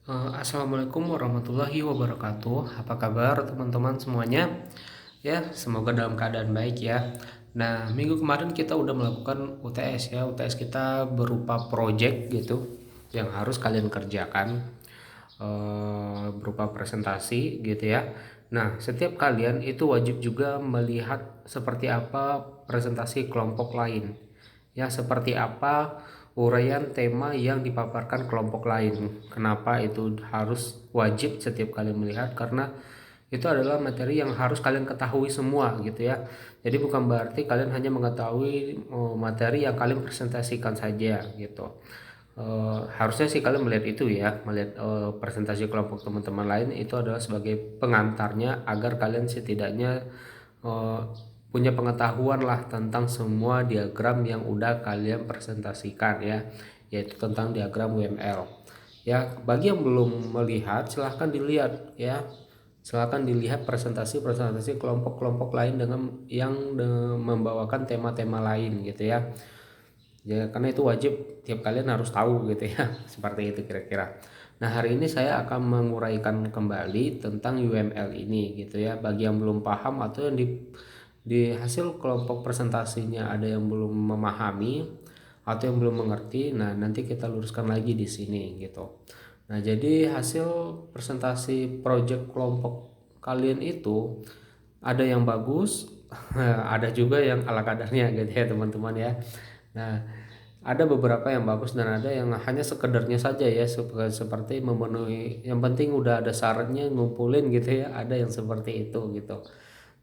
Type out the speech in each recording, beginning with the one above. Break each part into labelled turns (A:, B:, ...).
A: Assalamualaikum warahmatullahi wabarakatuh. Apa kabar teman-teman semuanya? Ya, semoga dalam keadaan baik ya. Nah, minggu kemarin kita udah melakukan UTS ya. UTS kita berupa project gitu yang harus kalian kerjakan, berupa presentasi gitu ya. Nah, setiap kalian itu wajib juga melihat seperti apa presentasi kelompok lain. Ya, seperti apa uraian tema yang dipaparkan kelompok lain. Kenapa itu harus wajib setiap kali melihat? Karena itu adalah materi yang harus kalian ketahui semua gitu ya. Jadi bukan berarti kalian hanya mengetahui materi yang kalian presentasikan saja gitu. Harusnya sih kalian melihat itu ya, melihat presentasi kelompok teman-teman lain itu adalah sebagai pengantarnya agar kalian setidaknya eh, punya pengetahuan lah tentang semua diagram yang udah kalian presentasikan ya, yaitu tentang diagram WML. Ya, bagi yang belum melihat silahkan dilihat ya. Silahkan dilihat presentasi-presentasi kelompok-kelompok lain dengan yang membawakan tema-tema lain gitu ya. Ya, karena itu wajib tiap kalian harus tahu gitu ya. Seperti itu kira-kira. Nah, hari ini saya akan menguraikan kembali tentang UML ini gitu ya. Bagi yang belum paham atau yang di hasil kelompok presentasinya ada yang belum memahami atau yang belum mengerti, nah nanti kita luruskan lagi di sini gitu. Nah, jadi hasil presentasi project kelompok kalian itu ada yang bagus, ada juga yang ala kadarnya gitu ya teman-teman ya. Nah, ada beberapa yang bagus dan ada yang hanya sekedarnya saja ya, seperti memenuhi, yang penting udah ada syaratnya ngumpulin gitu ya, ada yang seperti itu gitu.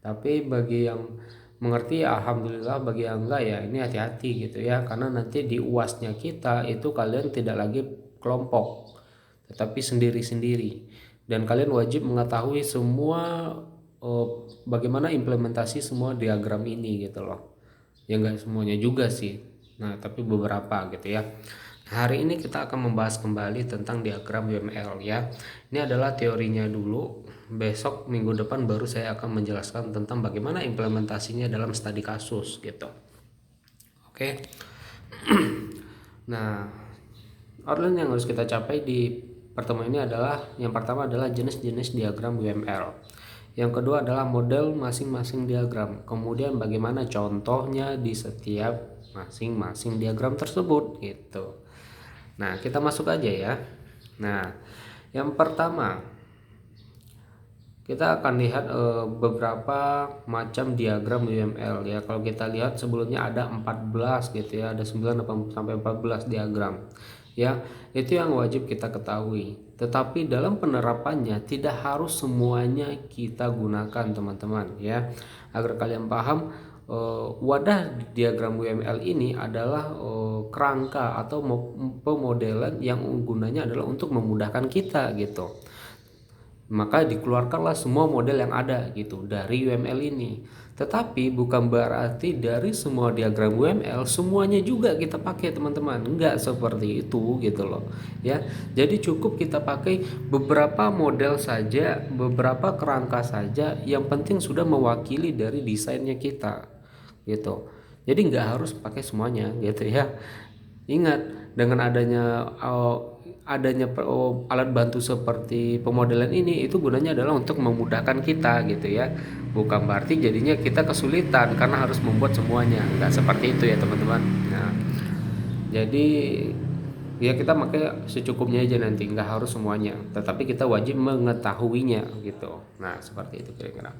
A: Tapi bagi yang mengerti ya alhamdulillah, bagi yang enggak ya ini hati-hati gitu ya, karena nanti di UASnya kita itu kalian tidak lagi kelompok tetapi sendiri-sendiri, dan kalian wajib mengetahui semua eh, bagaimana implementasi semua diagram ini gitu loh. Ya enggak semuanya juga sih, nah tapi beberapa gitu ya. Hari ini kita akan membahas kembali tentang diagram UML ya. Ini adalah teorinya dulu. Besok minggu depan baru saya akan menjelaskan tentang bagaimana implementasinya dalam studi kasus gitu. Oke. Nah, outline yang harus kita capai di pertemuan ini adalah, yang pertama adalah jenis-jenis diagram UML. Yang kedua adalah model masing-masing diagram. Kemudian bagaimana contohnya di setiap masing-masing diagram tersebut gitu. Nah, kita masuk aja ya. Nah, yang pertama kita akan lihat beberapa macam diagram UML ya. Kalau kita lihat sebelumnya ada 14 gitu ya, ada 9 sampai 14 diagram. Ya, itu yang wajib kita ketahui. Tetapi dalam penerapannya tidak harus semuanya kita gunakan teman-teman ya. Agar kalian paham, wadah diagram UML ini adalah kerangka atau pemodelan yang gunanya adalah untuk memudahkan kita gitu. Maka dikeluarkanlah semua model yang ada gitu dari UML ini. Tetapi bukan berarti dari semua diagram UML semuanya juga kita pakai teman-teman. Enggak seperti itu gitu loh. Ya. Jadi cukup kita pakai beberapa model saja, beberapa kerangka saja yang penting sudah mewakili dari desainnya kita gitu. Jadi nggak harus pakai semuanya gitu ya. Ingat, dengan adanya alat bantu seperti pemodelan ini, itu gunanya adalah untuk memudahkan kita gitu ya. Bukan berarti jadinya kita kesulitan karena harus membuat semuanya. Enggak seperti itu ya teman-teman. Nah, jadi ya kita pakai secukupnya aja nanti, nggak harus semuanya. Tetapi kita wajib mengetahuinya gitu. Nah, seperti itu kira-kira.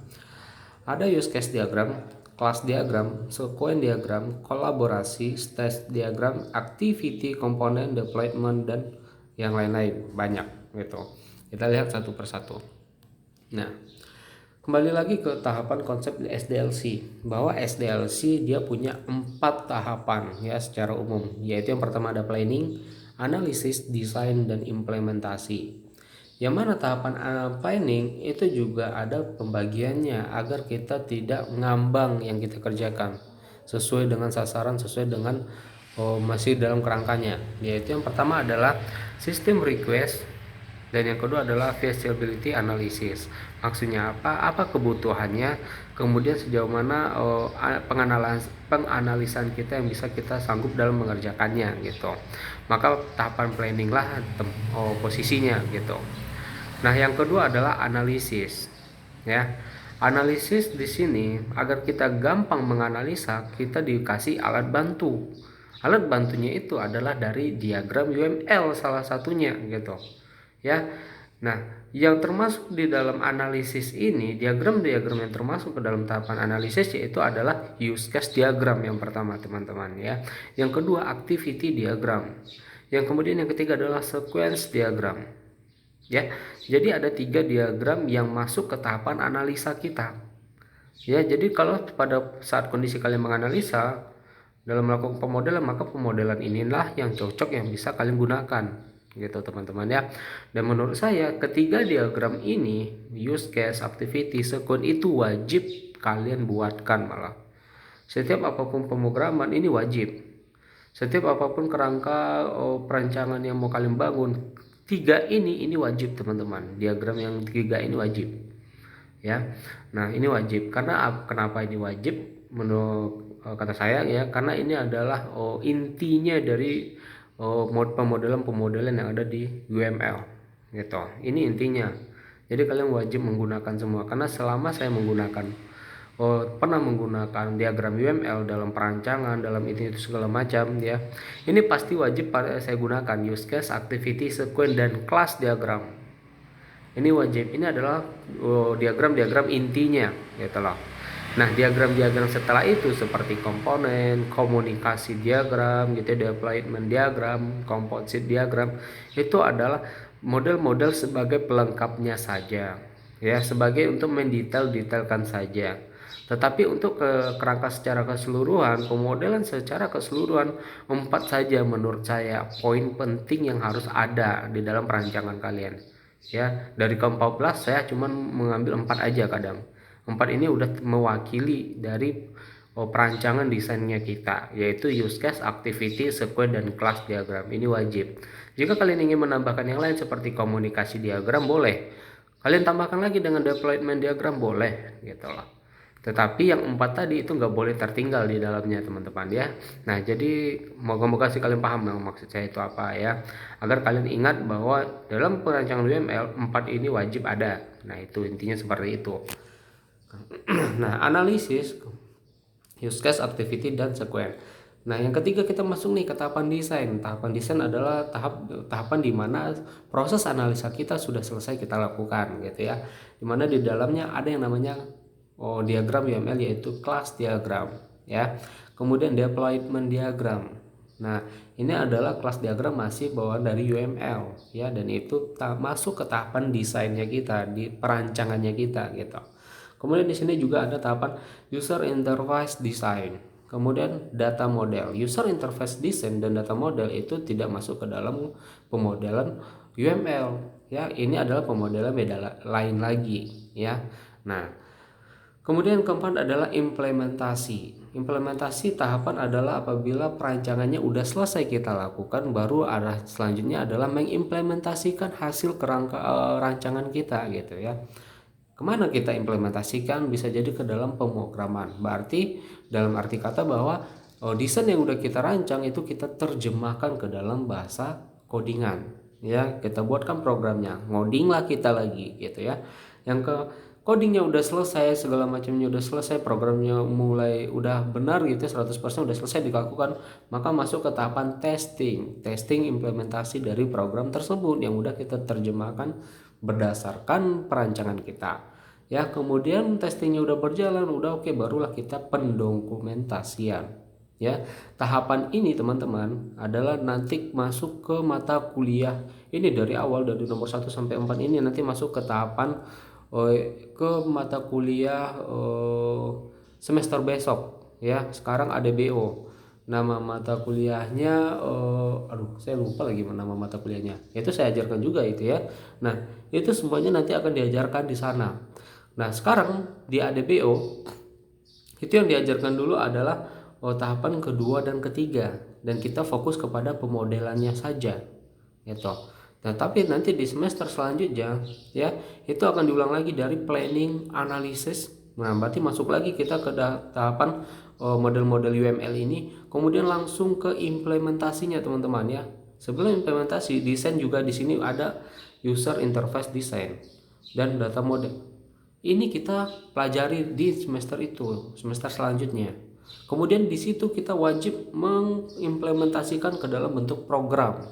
A: Ada use case diagram, class diagram, sequence diagram, kolaborasi, stage diagram, activity, component, deployment, dan yang lain-lain banyak gitu. Kita lihat satu persatu. Nah, kembali lagi ke tahapan konsep SDLC, bahwa SDLC dia punya 4 tahapan ya secara umum, yaitu yang pertama ada planning, analisis, desain, dan implementasi. Yang mana tahapan planning itu juga ada pembagiannya agar kita tidak ngambang yang kita kerjakan, sesuai dengan sasaran, sesuai dengan masih dalam kerangkanya. Yaitu yang pertama adalah sistem request dan yang kedua adalah feasibility analysis. Maksudnya apa? Apa kebutuhannya? Kemudian sejauh mana penganalisan kita yang bisa kita sanggup dalam mengerjakannya gitu. Maka tahapan planning lah posisinya gitu. Nah, yang kedua adalah analisis. Ya. Analisis di sini agar kita gampang menganalisa, kita dikasih alat bantu. Alat bantunya itu adalah dari diagram UML salah satunya gitu. Ya. Nah, yang termasuk di dalam analisis ini, diagram-diagram yang termasuk ke dalam tahapan analisis yaitu adalah use case diagram yang pertama, teman-teman ya. Yang kedua activity diagram. Yang kemudian yang ketiga adalah sequence diagram. Ya, jadi ada 3 diagram yang masuk ke tahapan analisa kita. Ya, jadi kalau pada saat kondisi kalian menganalisa dalam melakukan pemodelan, maka pemodelan inilah yang cocok yang bisa kalian gunakan gitu teman-teman ya. Dan menurut saya ketiga diagram ini, use case, activity, sequence, itu wajib kalian buatkan. Malah setiap apapun pemrograman ini wajib, setiap apapun kerangka perancangan yang mau kalian bangun, 3 ini wajib teman-teman. Diagram yang 3 ini wajib ya. Nah, ini wajib karena kenapa ini wajib menurut kata saya ya, karena ini adalah intinya dari pemodelan yang ada di UML gitu. Ini intinya. Jadi kalian wajib menggunakan semua, karena selama saya pernah menggunakan diagram UML dalam perancangan, dalam itu segala macam ya, ini pasti wajib saya gunakan use case, activity, sequence, dan class diagram. Ini wajib. Ini adalah diagram-diagram intinya gitu loh. Nah, diagram-diagram setelah itu seperti komponen, komunikasi diagram gitu, deployment diagram, composite diagram, itu adalah model-model sebagai pelengkapnya saja ya, sebagai untuk mendetailkan saja. Tetapi untuk kerangka secara keseluruhan, pemodelan secara keseluruhan, 4 saja menurut saya poin penting yang harus ada di dalam perancangan kalian. Ya, dari ke-14 saya cuma mengambil 4 aja kadang. 4 ini udah mewakili dari perancangan desainnya kita, yaitu use case, activity, sequence, dan class diagram. Ini wajib. Jika kalian ingin menambahkan yang lain seperti komunikasi diagram, boleh. Kalian tambahkan lagi dengan deployment diagram, boleh gitu loh. Tetapi yang 4 tadi itu nggak boleh tertinggal di dalamnya teman-teman ya. Nah, jadi moga-moga sih kalian paham maksud saya itu apa ya, agar kalian ingat bahwa dalam perancangan UML 4 ini wajib ada. Nah, itu intinya seperti itu. Nah, analisis, use case, activity, dan sequence. Nah, yang ketiga kita masuk nih ke tahapan desain. Tahapan desain adalah tahapan di mana proses analisa kita sudah selesai kita lakukan gitu ya. Di mana di dalamnya ada yang namanya diagram UML, yaitu class diagram ya. Kemudian deployment diagram. Nah, ini adalah kelas diagram masih bawaan dari UML ya, dan itu masuk ke tahapan desainnya kita, di perancangannya kita gitu. Kemudian di sini juga ada tahapan user interface design. Kemudian data model. User interface design dan data model itu tidak masuk ke dalam pemodelan UML ya. Ini adalah pemodelan beda lain lagi ya. Nah, kemudian keempat adalah implementasi. Implementasi tahapan adalah apabila perancangannya udah selesai kita lakukan, baru arah selanjutnya adalah mengimplementasikan hasil kerangka rancangan kita gitu ya. Kemana kita implementasikan? Bisa jadi ke dalam pemrograman. Berarti dalam arti kata bahwa desain yang udah kita rancang itu kita terjemahkan ke dalam bahasa codingan ya. Kita buatkan programnya, ngoding lah kita lagi gitu ya. Yang ke codingnya udah selesai, segala macamnya udah selesai, programnya mulai udah benar gitu, 100% udah selesai dilakukan, maka masuk ke tahapan testing implementasi dari program tersebut yang udah kita terjemahkan berdasarkan perancangan kita ya. Kemudian testingnya udah berjalan, udah oke, barulah kita pendokumentasian ya. Tahapan ini teman-teman adalah nanti masuk ke mata kuliah ini, dari awal dari nomor 1 sampai 4 ini nanti masuk ke tahapan ke mata kuliah semester besok ya. Sekarang ada BO, nama mata kuliahnya saya lupa lagi nama mata kuliahnya, itu saya ajarkan juga itu ya. Nah, itu semuanya nanti akan diajarkan di sana. Nah, sekarang di ADBO itu yang diajarkan dulu adalah tahapan kedua dan ketiga, dan kita fokus kepada pemodelannya saja gitu. Nah, tapi nanti di semester selanjutnya ya, itu akan diulang lagi dari planning, analisis, Nah, berarti masuk lagi kita ke tahapan model-model UML ini, kemudian langsung ke implementasinya teman-teman ya. Sebelum implementasi, desain juga di sini ada user interface design dan data model. Ini kita pelajari di semester itu, semester selanjutnya. Kemudian di situ kita wajib mengimplementasikan ke dalam bentuk program.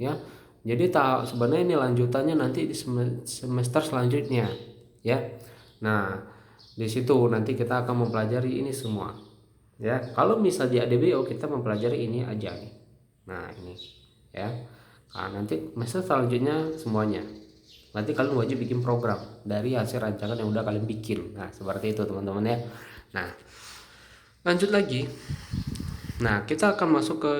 A: Ya. Jadi sebenarnya ini lanjutannya nanti di semester selanjutnya, ya. Nah, di situ nanti kita akan mempelajari ini semua. Ya, kalau misal di ADBO kita mempelajari ini aja nih. Nah, ini ya. Nah, nanti semester selanjutnya semuanya. Nanti kalian wajib bikin program dari hasil rancangan yang udah kalian bikin. Nah, seperti itu teman-teman ya. Nah, lanjut lagi. Nah, kita akan masuk ke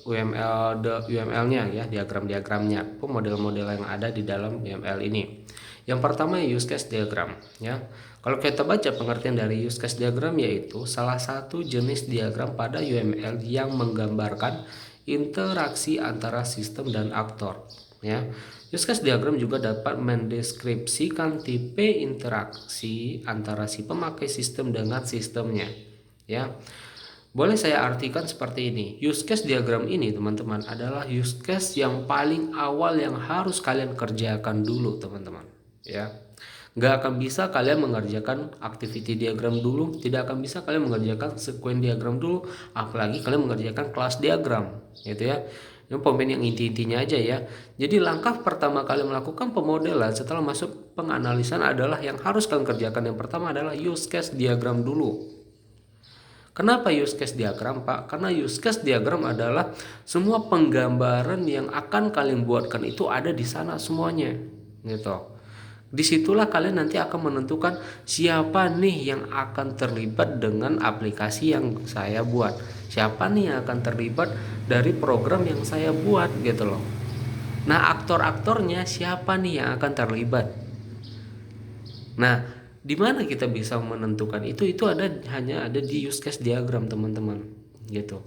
A: UML-nya ya, diagram-diagramnya, model-model yang ada di dalam UML ini. Yang pertama use case diagram ya. Kalau kita baca pengertian dari use case diagram, yaitu salah satu jenis diagram pada UML yang menggambarkan interaksi antara sistem dan aktor ya. Use case diagram juga dapat mendeskripsikan tipe interaksi antara si pemakai sistem dengan sistemnya ya. Boleh saya artikan seperti ini. Use case diagram ini teman-teman adalah use case yang paling awal yang harus kalian kerjakan dulu teman-teman ya. Nggak akan bisa kalian mengerjakan activity diagram dulu, tidak akan bisa kalian mengerjakan sequence diagram dulu, apalagi kalian mengerjakan kelas diagram gitu ya. Ini pemain yang inti-intinya aja ya. Jadi langkah pertama kalian melakukan pemodelan setelah masuk penganalisan adalah yang harus kalian kerjakan. Yang pertama adalah use case diagram dulu. Kenapa use case diagram, Pak? Karena use case diagram adalah semua penggambaran yang akan kalian buatkan itu ada di sana semuanya, gitu. Disitulah kalian nanti akan menentukan siapa nih yang akan terlibat dengan aplikasi yang saya buat, siapa nih yang akan terlibat dari program yang saya buat, gitu loh. Nah, aktor-aktornya siapa nih yang akan terlibat? Nah, di mana kita bisa menentukan itu hanya ada di use case diagram teman-teman gitu.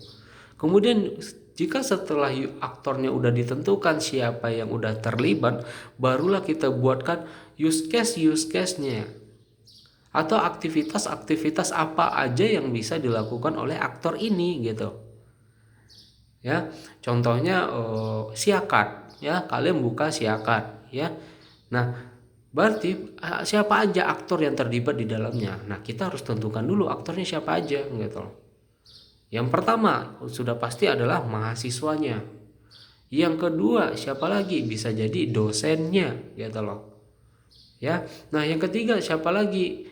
A: Kemudian jika setelah aktornya udah ditentukan siapa yang udah terlibat, barulah kita buatkan use case-nya atau aktivitas-aktivitas apa aja yang bisa dilakukan oleh aktor ini gitu ya. Contohnya siakat ya, kalian buka siakat ya. Nah, berarti siapa aja aktor yang terlibat di dalamnya. Nah, kita harus tentukan dulu aktornya siapa aja gitu. Yang pertama sudah pasti adalah mahasiswanya. Yang kedua siapa lagi? Bisa jadi dosennya gitu loh. Ya. Nah, yang ketiga siapa lagi?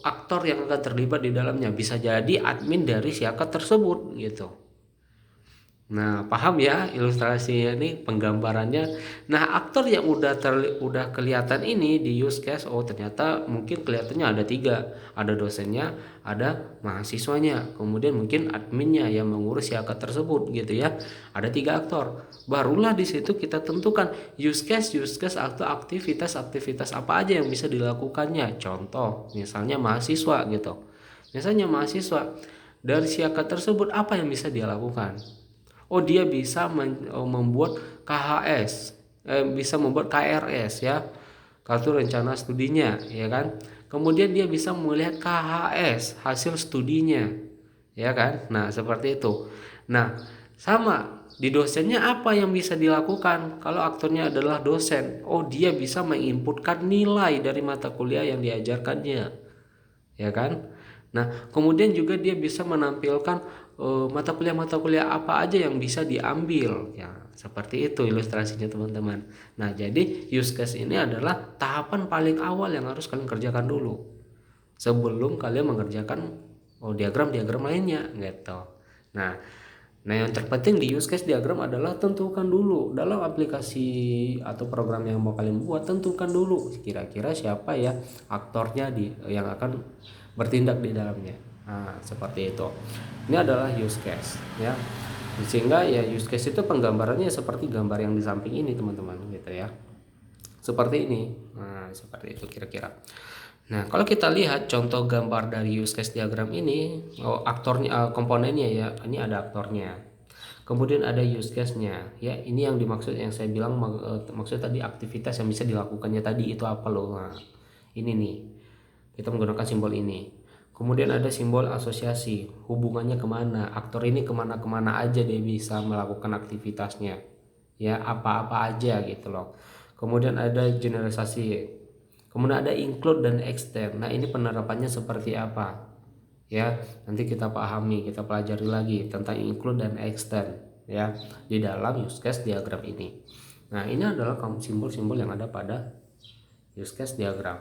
A: Aktor yang akan terlibat di dalamnya. Bisa jadi admin dari siakat tersebut gitu. Nah, paham ya ilustrasinya ini, penggambarannya. Nah, aktor yang udah kelihatan ini di use case, ternyata mungkin kelihatannya ada 3, ada dosennya, ada mahasiswanya, kemudian mungkin adminnya yang mengurus siakat tersebut gitu ya. Ada 3 aktor. Barulah di situ kita tentukan use case atau aktivitas apa aja yang bisa dilakukannya. Contoh, misalnya mahasiswa gitu. Misalnya mahasiswa dari siakat tersebut apa yang bisa dia lakukan? Dia bisa membuat KHS, bisa membuat KRS ya, kartu rencana studinya ya kan. Kemudian dia bisa melihat KHS, hasil studinya ya kan. Nah, seperti itu. Nah, sama di dosennya apa yang bisa dilakukan kalau aktornya adalah dosen? Dia bisa menginputkan nilai dari mata kuliah yang diajarkannya ya kan. Nah, kemudian juga dia bisa menampilkan mata kuliah apa aja yang bisa diambil ya, seperti itu ilustrasinya teman-teman. Nah, jadi use case ini adalah tahapan paling awal yang harus kalian kerjakan dulu sebelum kalian mengerjakan diagram-diagram lainnya gitu. Nah, yang terpenting di use case diagram adalah tentukan dulu dalam aplikasi atau program yang mau kalian buat, tentukan dulu kira-kira siapa ya aktornya yang akan bertindak di dalamnya. Nah, seperti itu. Ini adalah use case ya. Sehingga ya use case itu penggambarannya seperti gambar yang di samping ini teman-teman gitu ya. Seperti ini. Nah, seperti itu kira-kira. Nah, kalau kita lihat contoh gambar dari use case diagram ini, aktornya, komponennya ya, ini ada aktornya. Kemudian ada use case-nya. Ya, ini yang dimaksud yang saya bilang maksud tadi aktivitas yang bisa dilakukannya tadi itu apa loh. Nah, ini nih. kita menggunakan simbol ini. Kemudian ada simbol asosiasi, hubungannya kemana, aktor ini kemana-kemana aja dia bisa melakukan aktivitasnya, ya apa-apa aja gitu loh. Kemudian ada generalisasi, kemudian ada include dan extend. Nah ini penerapannya seperti apa, ya nanti kita pahami, kita pelajari lagi tentang include dan extend ya di dalam use case diagram ini. Nah ini adalah simbol-simbol yang ada pada use case diagram.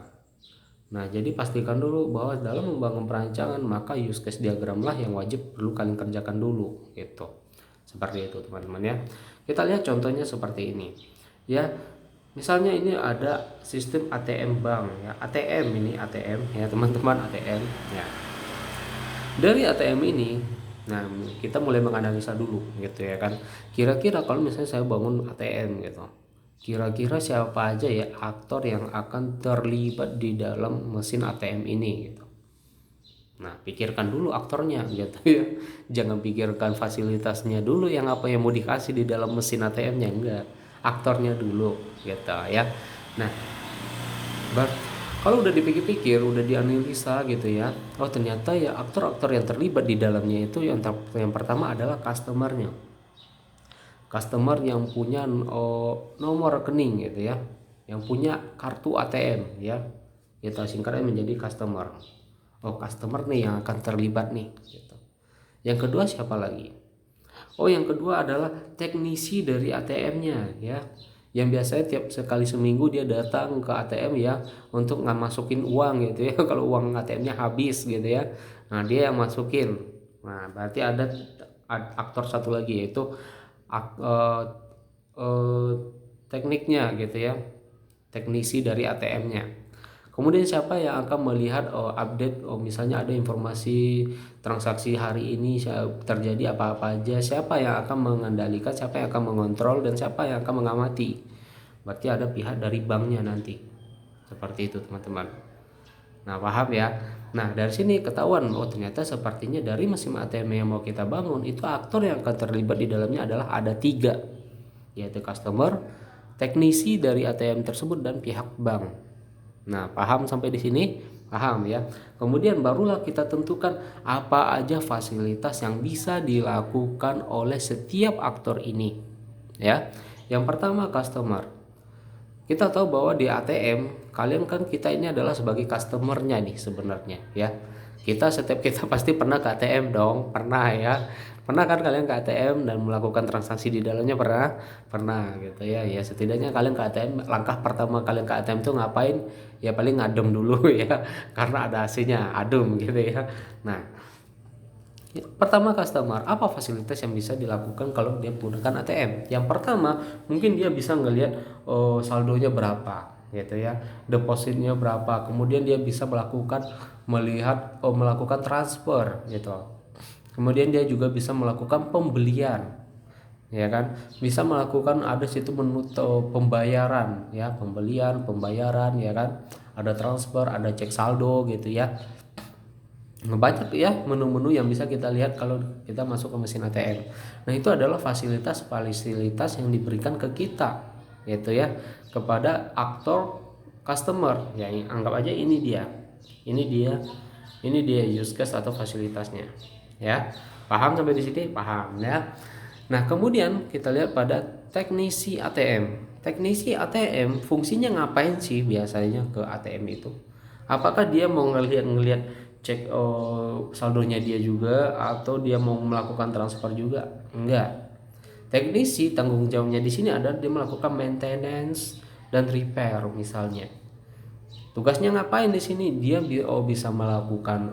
A: Nah, jadi pastikan dulu bahwa dalam membangun perancangan maka use case diagram lah yang wajib perlu kalian kerjakan dulu gitu. Seperti itu teman-teman ya. Kita lihat contohnya seperti ini. Ya, misalnya ini ada sistem ATM bank ya. ATM ini ATM ya teman-teman, ATM ya. Dari ATM ini, nah kita mulai menganalisa dulu gitu ya kan. Kira-kira kalau misalnya saya bangun ATM gitu, kira-kira siapa aja ya aktor yang akan terlibat di dalam mesin ATM ini gitu. Nah pikirkan dulu aktornya gitu ya, jangan pikirkan fasilitasnya dulu yang apa yang mau dikasih di dalam mesin ATM-nya, enggak, aktornya dulu gitu ya. Nah kalau udah dipikir-pikir, udah dianalisa gitu ya, oh ternyata ya aktor-aktor yang terlibat di dalamnya itu yang pertama adalah customernya, customer yang punya nomor rekening gitu ya, yang punya kartu ATM ya, kita singkatnya menjadi customer. Oh customer nih yang akan terlibat nih gitu. Yang kedua siapa lagi? Oh yang kedua adalah teknisi dari ATM-nya ya, yang biasanya tiap sekali seminggu dia datang ke ATM ya untuk masukin uang gitu ya. Kalau uang ATM-nya habis gitu ya, nah dia yang masukin. Nah berarti ada aktor satu lagi yaitu uh, tekniknya gitu ya, teknisi dari ATM-nya. Kemudian siapa yang akan melihat update, misalnya ada informasi transaksi hari ini terjadi apa-apa aja, siapa yang akan mengendalikan, siapa yang akan mengontrol, dan siapa yang akan mengamati. Berarti ada pihak dari banknya nanti. Seperti itu teman-teman. Nah paham ya. Nah dari sini ketahuan, oh ternyata sepertinya dari mesin ATM yang mau kita bangun itu aktor yang akan terlibat di dalamnya adalah ada 3, yaitu customer, teknisi dari ATM tersebut, dan pihak bank. Nah, paham sampai di sini? Paham ya. Kemudian barulah kita tentukan apa aja fasilitas yang bisa dilakukan oleh setiap aktor ini. Ya. Yang pertama customer. Kita tahu bahwa di ATM, kalian kan kita ini adalah sebagai customernya nih sebenarnya ya. Setiap kita pasti pernah ke ATM dong, pernah ya. Pernah kan kalian ke ATM dan melakukan transaksi di dalamnya, pernah gitu ya. Ya setidaknya kalian ke ATM, langkah pertama kalian ke ATM tuh ngapain? Ya paling ngadem dulu ya, karena ada AC-nya, adem gitu ya. Nah, pertama customer, apa fasilitas yang bisa dilakukan kalau dia menggunakan ATM? Yang pertama, mungkin dia bisa ngelihat saldonya berapa gitu ya, depositnya berapa, kemudian dia bisa melakukan transfer gitu, kemudian dia juga bisa melakukan pembelian ya kan, bisa melakukan ada situ menu pembayaran ya, pembayaran ya kan, ada transfer, ada cek saldo gitu ya. Banyak ya menu-menu yang bisa kita lihat kalau kita masuk ke mesin ATM. Nah itu adalah fasilitas yang diberikan ke kita gitu ya, kepada aktor customer ya. Anggap aja ini dia use case atau fasilitasnya ya. Paham sampai di sini? Paham ya. Nah kemudian kita lihat pada teknisi ATM. Teknisi ATM fungsinya ngapain sih biasanya ke ATM itu? Apakah dia mau ngelihat cek saldonya dia juga, atau dia mau melakukan transfer juga? Enggak. Teknisi tanggung jawabnya di sini ada dia melakukan maintenance dan repair misalnya. Tugasnya ngapain di sini? Dia bisa melakukan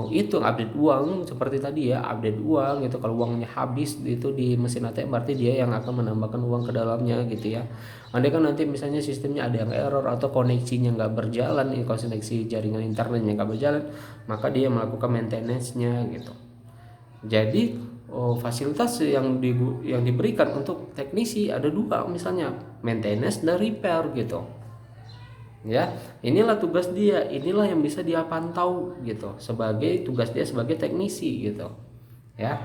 A: itu update uang seperti tadi ya, update uang gitu. Kalau uangnya habis itu di mesin ATM, berarti dia yang akan menambahkan uang ke dalamnya gitu ya. Andai kan nanti misalnya sistemnya ada yang error atau koneksinya nggak berjalan, koneksi jaringan internetnya nggak berjalan, maka dia melakukan maintenance-nya gitu. Jadi fasilitas yang diberikan untuk teknisi ada 2, misalnya maintenance dan repair gitu. Ya, inilah tugas dia, inilah yang bisa dia pantau gitu, sebagai tugas dia sebagai teknisi gitu ya.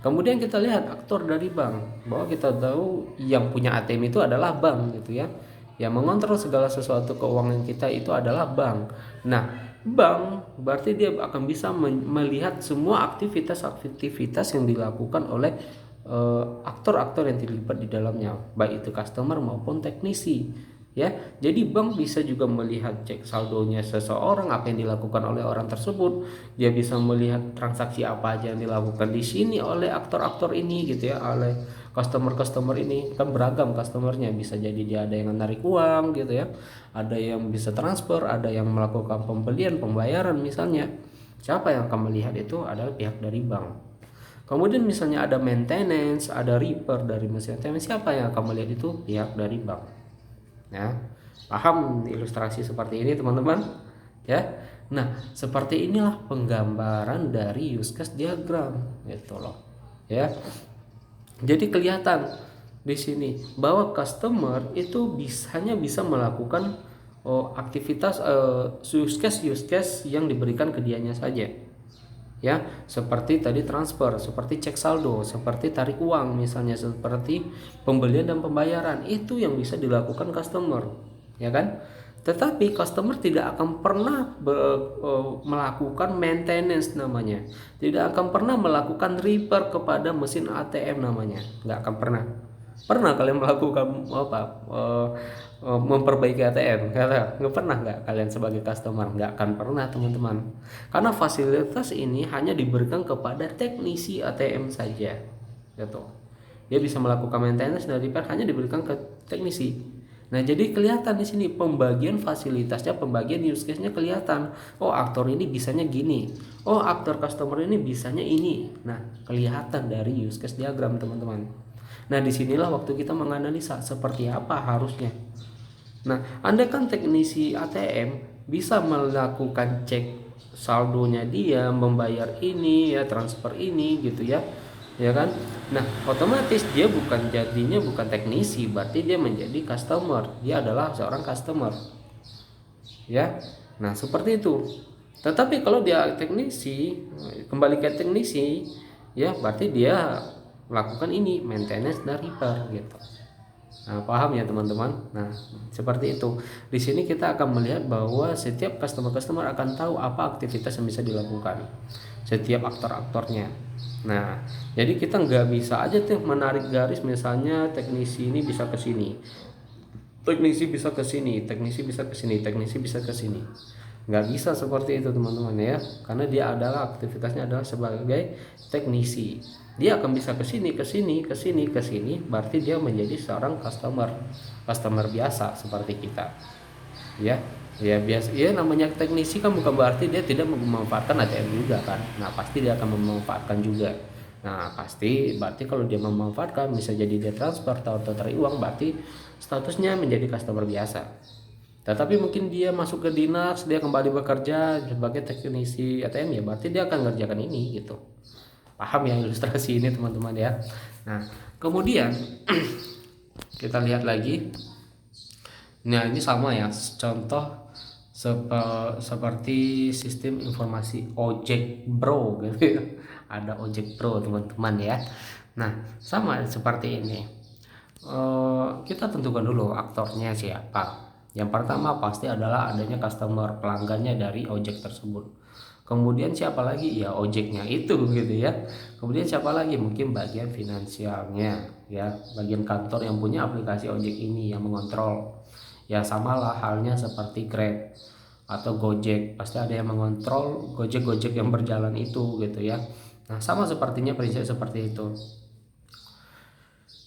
A: Kemudian kita lihat aktor dari bank, bahwa kita tahu yang punya ATM itu adalah bank gitu ya, Yang mengontrol segala sesuatu keuangan kita itu adalah bank. Nah, bank berarti dia akan bisa melihat semua aktivitas-aktivitas yang dilakukan oleh aktor-aktor yang terlibat di dalamnya, baik itu customer maupun teknisi. Ya, jadi bank bisa juga melihat cek saldonya seseorang, apa yang dilakukan oleh orang tersebut. Dia bisa melihat transaksi apa aja yang dilakukan di sini oleh aktor-aktor ini gitu ya, oleh customer ini. Kan beragam customernya, bisa jadi dia ada yang narik uang gitu ya, ada yang bisa transfer, ada yang melakukan pembelian, pembayaran misalnya. Siapa yang akan melihat itu adalah pihak dari bank. Kemudian misalnya ada maintenance, ada repair dari mesin ATM, siapa yang akan melihat itu? Pihak dari bank. Ya, paham ilustrasi seperti ini teman-teman? Ya, nah seperti inilah penggambaran dari use case diagram gitu loh. Ya, jadi kelihatan di sini bahwa customer itu hanya bisa melakukan aktivitas use case yang diberikan ke dianya saja. Ya, seperti tadi transfer, seperti cek saldo, seperti tarik uang misalnya, seperti pembelian dan pembayaran, itu yang bisa dilakukan customer, ya kan? Tetapi customer tidak akan pernah melakukan maintenance namanya, tidak akan pernah melakukan repair kepada mesin ATM namanya, nggak akan pernah. Pernah kalian melakukan apa? Memperbaiki ATM? Nggak pernah nggak kalian sebagai customer? Nggak akan pernah teman-teman. Karena fasilitas ini hanya diberikan kepada teknisi ATM saja, gitu. Dia bisa melakukan maintenance dan repair hanya diberikan ke teknisi. Nah, jadi kelihatan di sini pembagian fasilitasnya, pembagian use case-nya kelihatan. Oh, aktor ini bisanya gini. Oh, aktor customer ini bisanya ini. Nah, kelihatan dari use case diagram, teman-teman. Nah, disinilah waktu kita menganalisa seperti apa harusnya. Nah, Anda kan teknisi ATM bisa melakukan cek saldonya dia, membayar ini ya, transfer ini gitu ya. Ya kan? Nah, otomatis dia bukan teknisi, berarti dia menjadi customer. Dia adalah seorang customer. Ya. Nah, seperti itu. Tetapi kalau dia teknisi, kembali ke teknisi, ya berarti dia melakukan ini maintenance dan repair gitu. Nah, paham ya teman-teman? Nah, seperti itu. Di sini kita akan melihat bahwa setiap customer akan tahu apa aktivitas yang bisa dilakukan, setiap aktor-aktornya. Nah, jadi kita nggak bisa aja tuh menarik garis, misalnya teknisi ini bisa ke sini, teknisi bisa ke sini, teknisi bisa ke sini, teknisi bisa ke sini. Nggak bisa seperti itu teman-teman ya, karena dia adalah aktivitasnya adalah sebagai teknisi. Dia akan bisa ke sini, ke sini, ke sini, ke sini, berarti dia menjadi seorang customer biasa seperti kita. Ya, ya biasa. Ya namanya teknisi kan bukan berarti dia tidak memanfaatkan ATM juga kan. Nah, pasti dia akan memanfaatkan juga. Nah, pasti berarti kalau dia memanfaatkan, bisa jadi dia transfer atau tarik uang, berarti statusnya menjadi customer biasa. Tetapi mungkin dia masuk ke dinas, dia kembali bekerja sebagai teknisi ATM, ya berarti dia akan mengerjakan ini gitu. Paham ya ilustrasi ini teman-teman ya. Nah, kemudian kita lihat lagi. Nah, ini sama ya, contoh seperti sistem informasi ojek bro gitu ya. Ada ojek bro teman-teman ya. Nah, sama seperti ini. Kita tentukan dulu aktornya siapa. Yang pertama pasti adalah adanya customer, pelanggannya dari ojek tersebut. Kemudian siapa lagi? Ya ojeknya itu gitu ya. Kemudian siapa lagi? Mungkin bagian finansialnya ya, bagian kantor yang punya aplikasi ojek ini yang mengontrol. Ya samalah halnya seperti Grab atau Gojek, pasti ada yang mengontrol Gojek yang berjalan itu gitu ya. Nah, sama sepertinya prinsip seperti itu.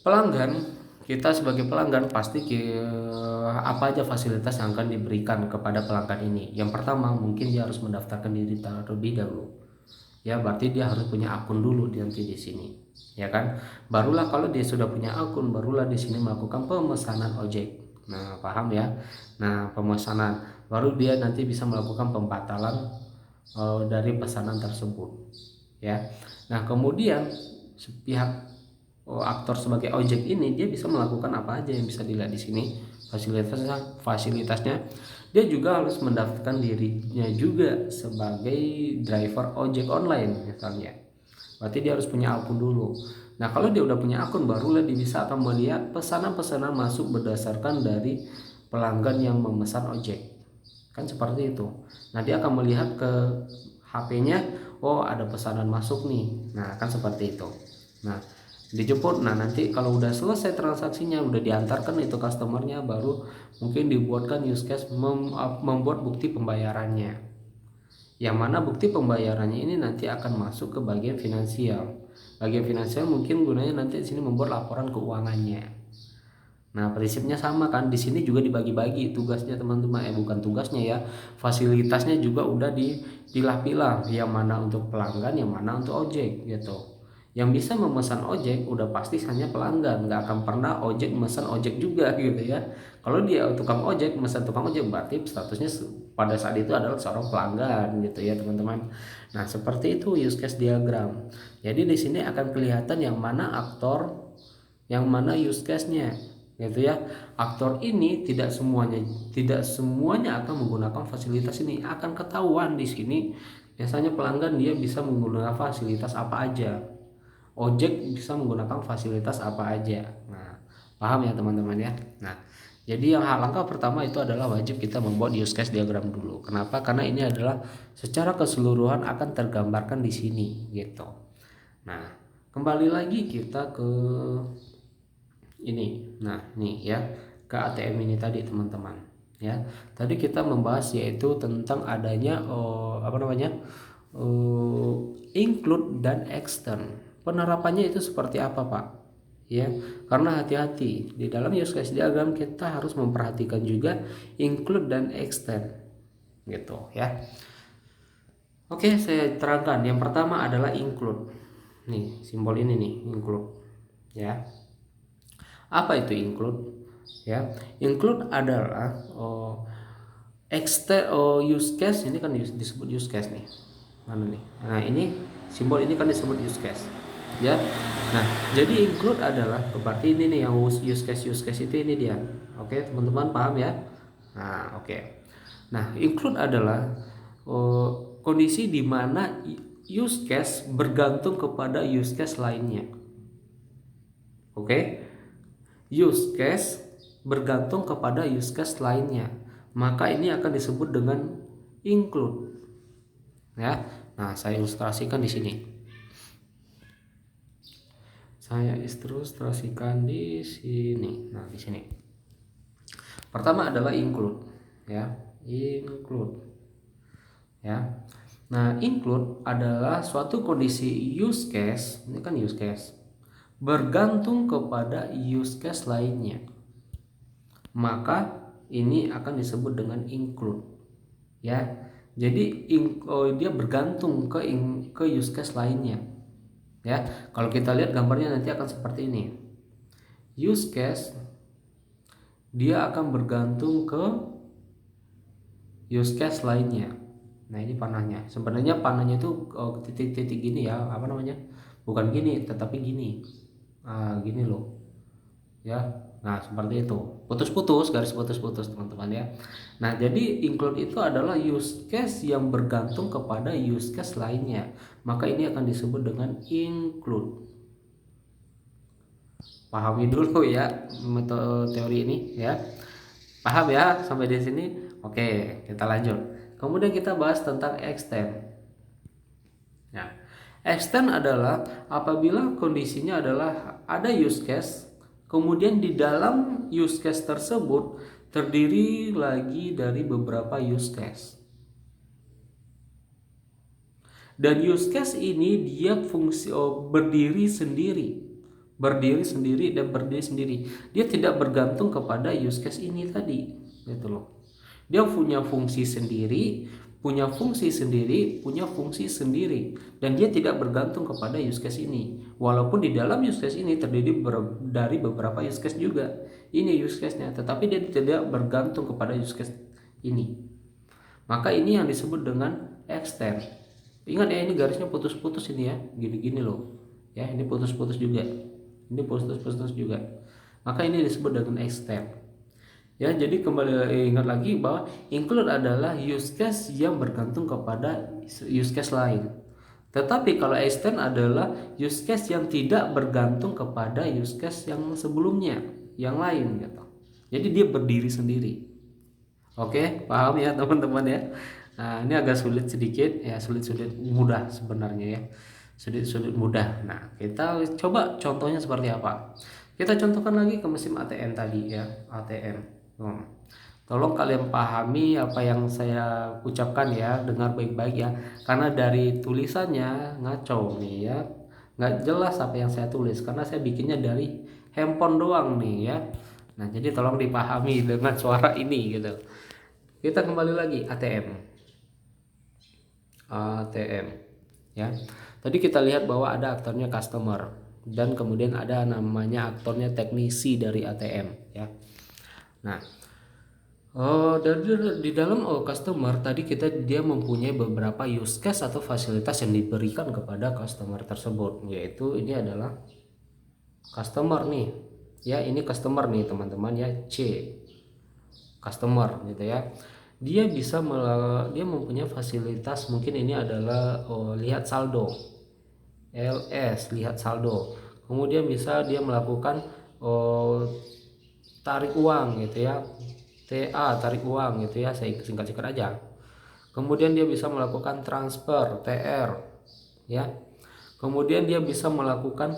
A: Pelanggan, kita sebagai pelanggan pasti apa aja fasilitas yang akan diberikan kepada pelanggan ini. Yang pertama mungkin dia harus mendaftarkan diri terlebih dahulu. Ya berarti dia harus punya akun dulu nanti di sini, ya kan? Barulah kalau dia sudah punya akun, barulah di sini melakukan pemesanan ojek. Nah, paham ya? Nah, pemesanan baru dia nanti bisa melakukan pembatalan dari pesanan tersebut, ya. Nah, kemudian pihak aktor sebagai ojek ini dia bisa melakukan apa aja yang bisa dilihat di sini fasilitasnya. Dia juga harus mendaftarkan dirinya juga sebagai driver ojek online misalnya. Berarti dia harus punya akun dulu. Nah, kalau dia udah punya akun, barulah dia bisa akan melihat pesanan-pesanan masuk berdasarkan dari pelanggan yang memesan ojek. Kan seperti itu. Nah, dia akan melihat ke HP-nya, oh ada pesanan masuk nih. Nah, kan seperti itu. Nah, dijemput. Nah, nanti kalau udah selesai transaksinya, udah diantarkan itu customernya, baru mungkin dibuatkan use case membuat bukti pembayarannya. Yang mana bukti pembayarannya ini nanti akan masuk ke bagian finansial. Bagian finansial mungkin gunanya nanti di sini membuat laporan keuangannya. Nah, prinsipnya sama kan, di sini juga dibagi-bagi tugasnya teman-teman. Bukan tugasnya ya, fasilitasnya juga udah dipilah-pilah, yang mana untuk pelanggan, yang mana untuk ojek gitu. Yang bisa memesan ojek udah pasti hanya pelanggan, nggak akan pernah ojek memesan ojek juga gitu ya. Kalau dia tukang ojek memesan tukang ojek, berarti statusnya pada saat itu adalah seorang pelanggan gitu ya teman-teman. Nah, seperti itu use case diagram. Jadi di sini akan kelihatan yang mana aktor, yang mana use case-nya gitu ya. Aktor ini tidak semuanya akan menggunakan fasilitas ini, akan ketahuan di sini. Biasanya pelanggan dia bisa menggunakan fasilitas apa aja, ojek bisa menggunakan fasilitas apa aja. Nah, paham ya teman-teman ya. Nah, jadi yang langkah pertama itu adalah wajib kita membuat use case diagram dulu. Kenapa? Karena ini adalah secara keseluruhan akan tergambarkan di sini gitu. Nah, kembali lagi kita ke ini. Nah, nih ya, ke ATM ini tadi teman-teman ya. Tadi kita membahas yaitu tentang adanya include dan extend. Penerapannya itu seperti apa, Pak? Ya, karena hati-hati di dalam use case diagram kita harus memperhatikan juga include dan extend gitu ya. Oke, saya terangkan. Yang pertama adalah include. Nih, simbol ini nih, include ya. Apa itu include? Ya, include adalah use case. Ini kan disebut use case nih. Mana nih? Nah, ini simbol ini kan disebut use case. Ya. Nah, jadi include adalah berarti ini nih yang use case itu ini dia. Oke, teman-teman paham ya? Nah, oke. Nah, include adalah kondisi di mana use case bergantung kepada use case lainnya. Oke? Use case bergantung kepada use case lainnya. Maka ini akan disebut dengan include. Ya. Nah, saya ilustrasikan di sini. Nah, di sini. Pertama adalah include, ya. Include. Ya. Nah, include adalah suatu kondisi use case, ini kan use case, bergantung kepada use case lainnya. Maka ini akan disebut dengan include. Ya. Jadi dia bergantung ke use case lainnya. Ya, kalau kita lihat gambarnya nanti akan seperti ini. Use case dia akan bergantung ke use case lainnya. Nah, ini panahnya. Sebenarnya panahnya itu titik-titik gini ya, apa namanya? Bukan gini, tetapi gini. Gini loh. Ya. Nah, seperti itu. Putus-putus, garis putus-putus teman-teman ya. Nah, jadi include itu adalah use case yang bergantung kepada use case lainnya. Maka ini akan disebut dengan include. Pahami dulu ya metode teori ini ya. Paham ya sampai di sini? Oke, kita lanjut. Kemudian kita bahas tentang extend. Ya. Extend adalah apabila kondisinya adalah ada use case, kemudian di dalam use case tersebut terdiri lagi dari beberapa use case. Dan use case ini dia berdiri sendiri dan berdiri sendiri. Dia tidak bergantung kepada use case ini tadi, gitu loh. Dia punya fungsi sendiri, dan dia tidak bergantung kepada use case ini. Walaupun di dalam use case ini terdiri dari beberapa use case juga. Ini use case-nya, tetapi dia tidak bergantung kepada use case ini. Maka ini yang disebut dengan extend. Ingat ya, ini garisnya putus-putus ini ya, gini-gini loh. Ya, ini putus-putus juga. Ini putus-putus juga. Maka ini disebut dengan extend. Ya, jadi kembali ingat lagi bahwa include adalah use case yang bergantung kepada use case lain. Tetapi kalau extend adalah use case yang tidak bergantung kepada use case yang sebelumnya, yang lain gitu. Jadi dia berdiri sendiri. Oke, paham ya teman-teman ya. Nah, ini agak sulit sedikit ya, sulit-sulit mudah sebenarnya ya. Sulit-sulit mudah. Nah, kita coba contohnya seperti apa. Kita contohkan lagi ke mesin ATM tadi ya, ATM. Tolong kalian pahami apa yang saya ucapkan ya, dengar baik-baik ya. Karena dari tulisannya ngaco nih ya. Nggak jelas apa yang saya tulis karena saya bikinnya dari handphone doang nih ya. Nah, jadi tolong dipahami dengan suara ini gitu. Kita kembali lagi ATM. ATM ya. Tadi kita lihat bahwa ada aktornya customer dan kemudian ada namanya aktornya teknisi dari ATM ya. Nah, di dalam customer tadi dia mempunyai beberapa use case atau fasilitas yang diberikan kepada customer tersebut, yaitu ini adalah customer nih. Ya, ini customer nih teman-teman ya, C. Customer gitu ya. Dia mempunyai fasilitas, mungkin ini adalah lihat saldo. LS, lihat saldo. Kemudian bisa dia melakukan tarik uang gitu ya. TA, tarik uang gitu ya, saya singkat-singkat aja. Kemudian dia bisa melakukan transfer, TR ya. Kemudian dia bisa melakukan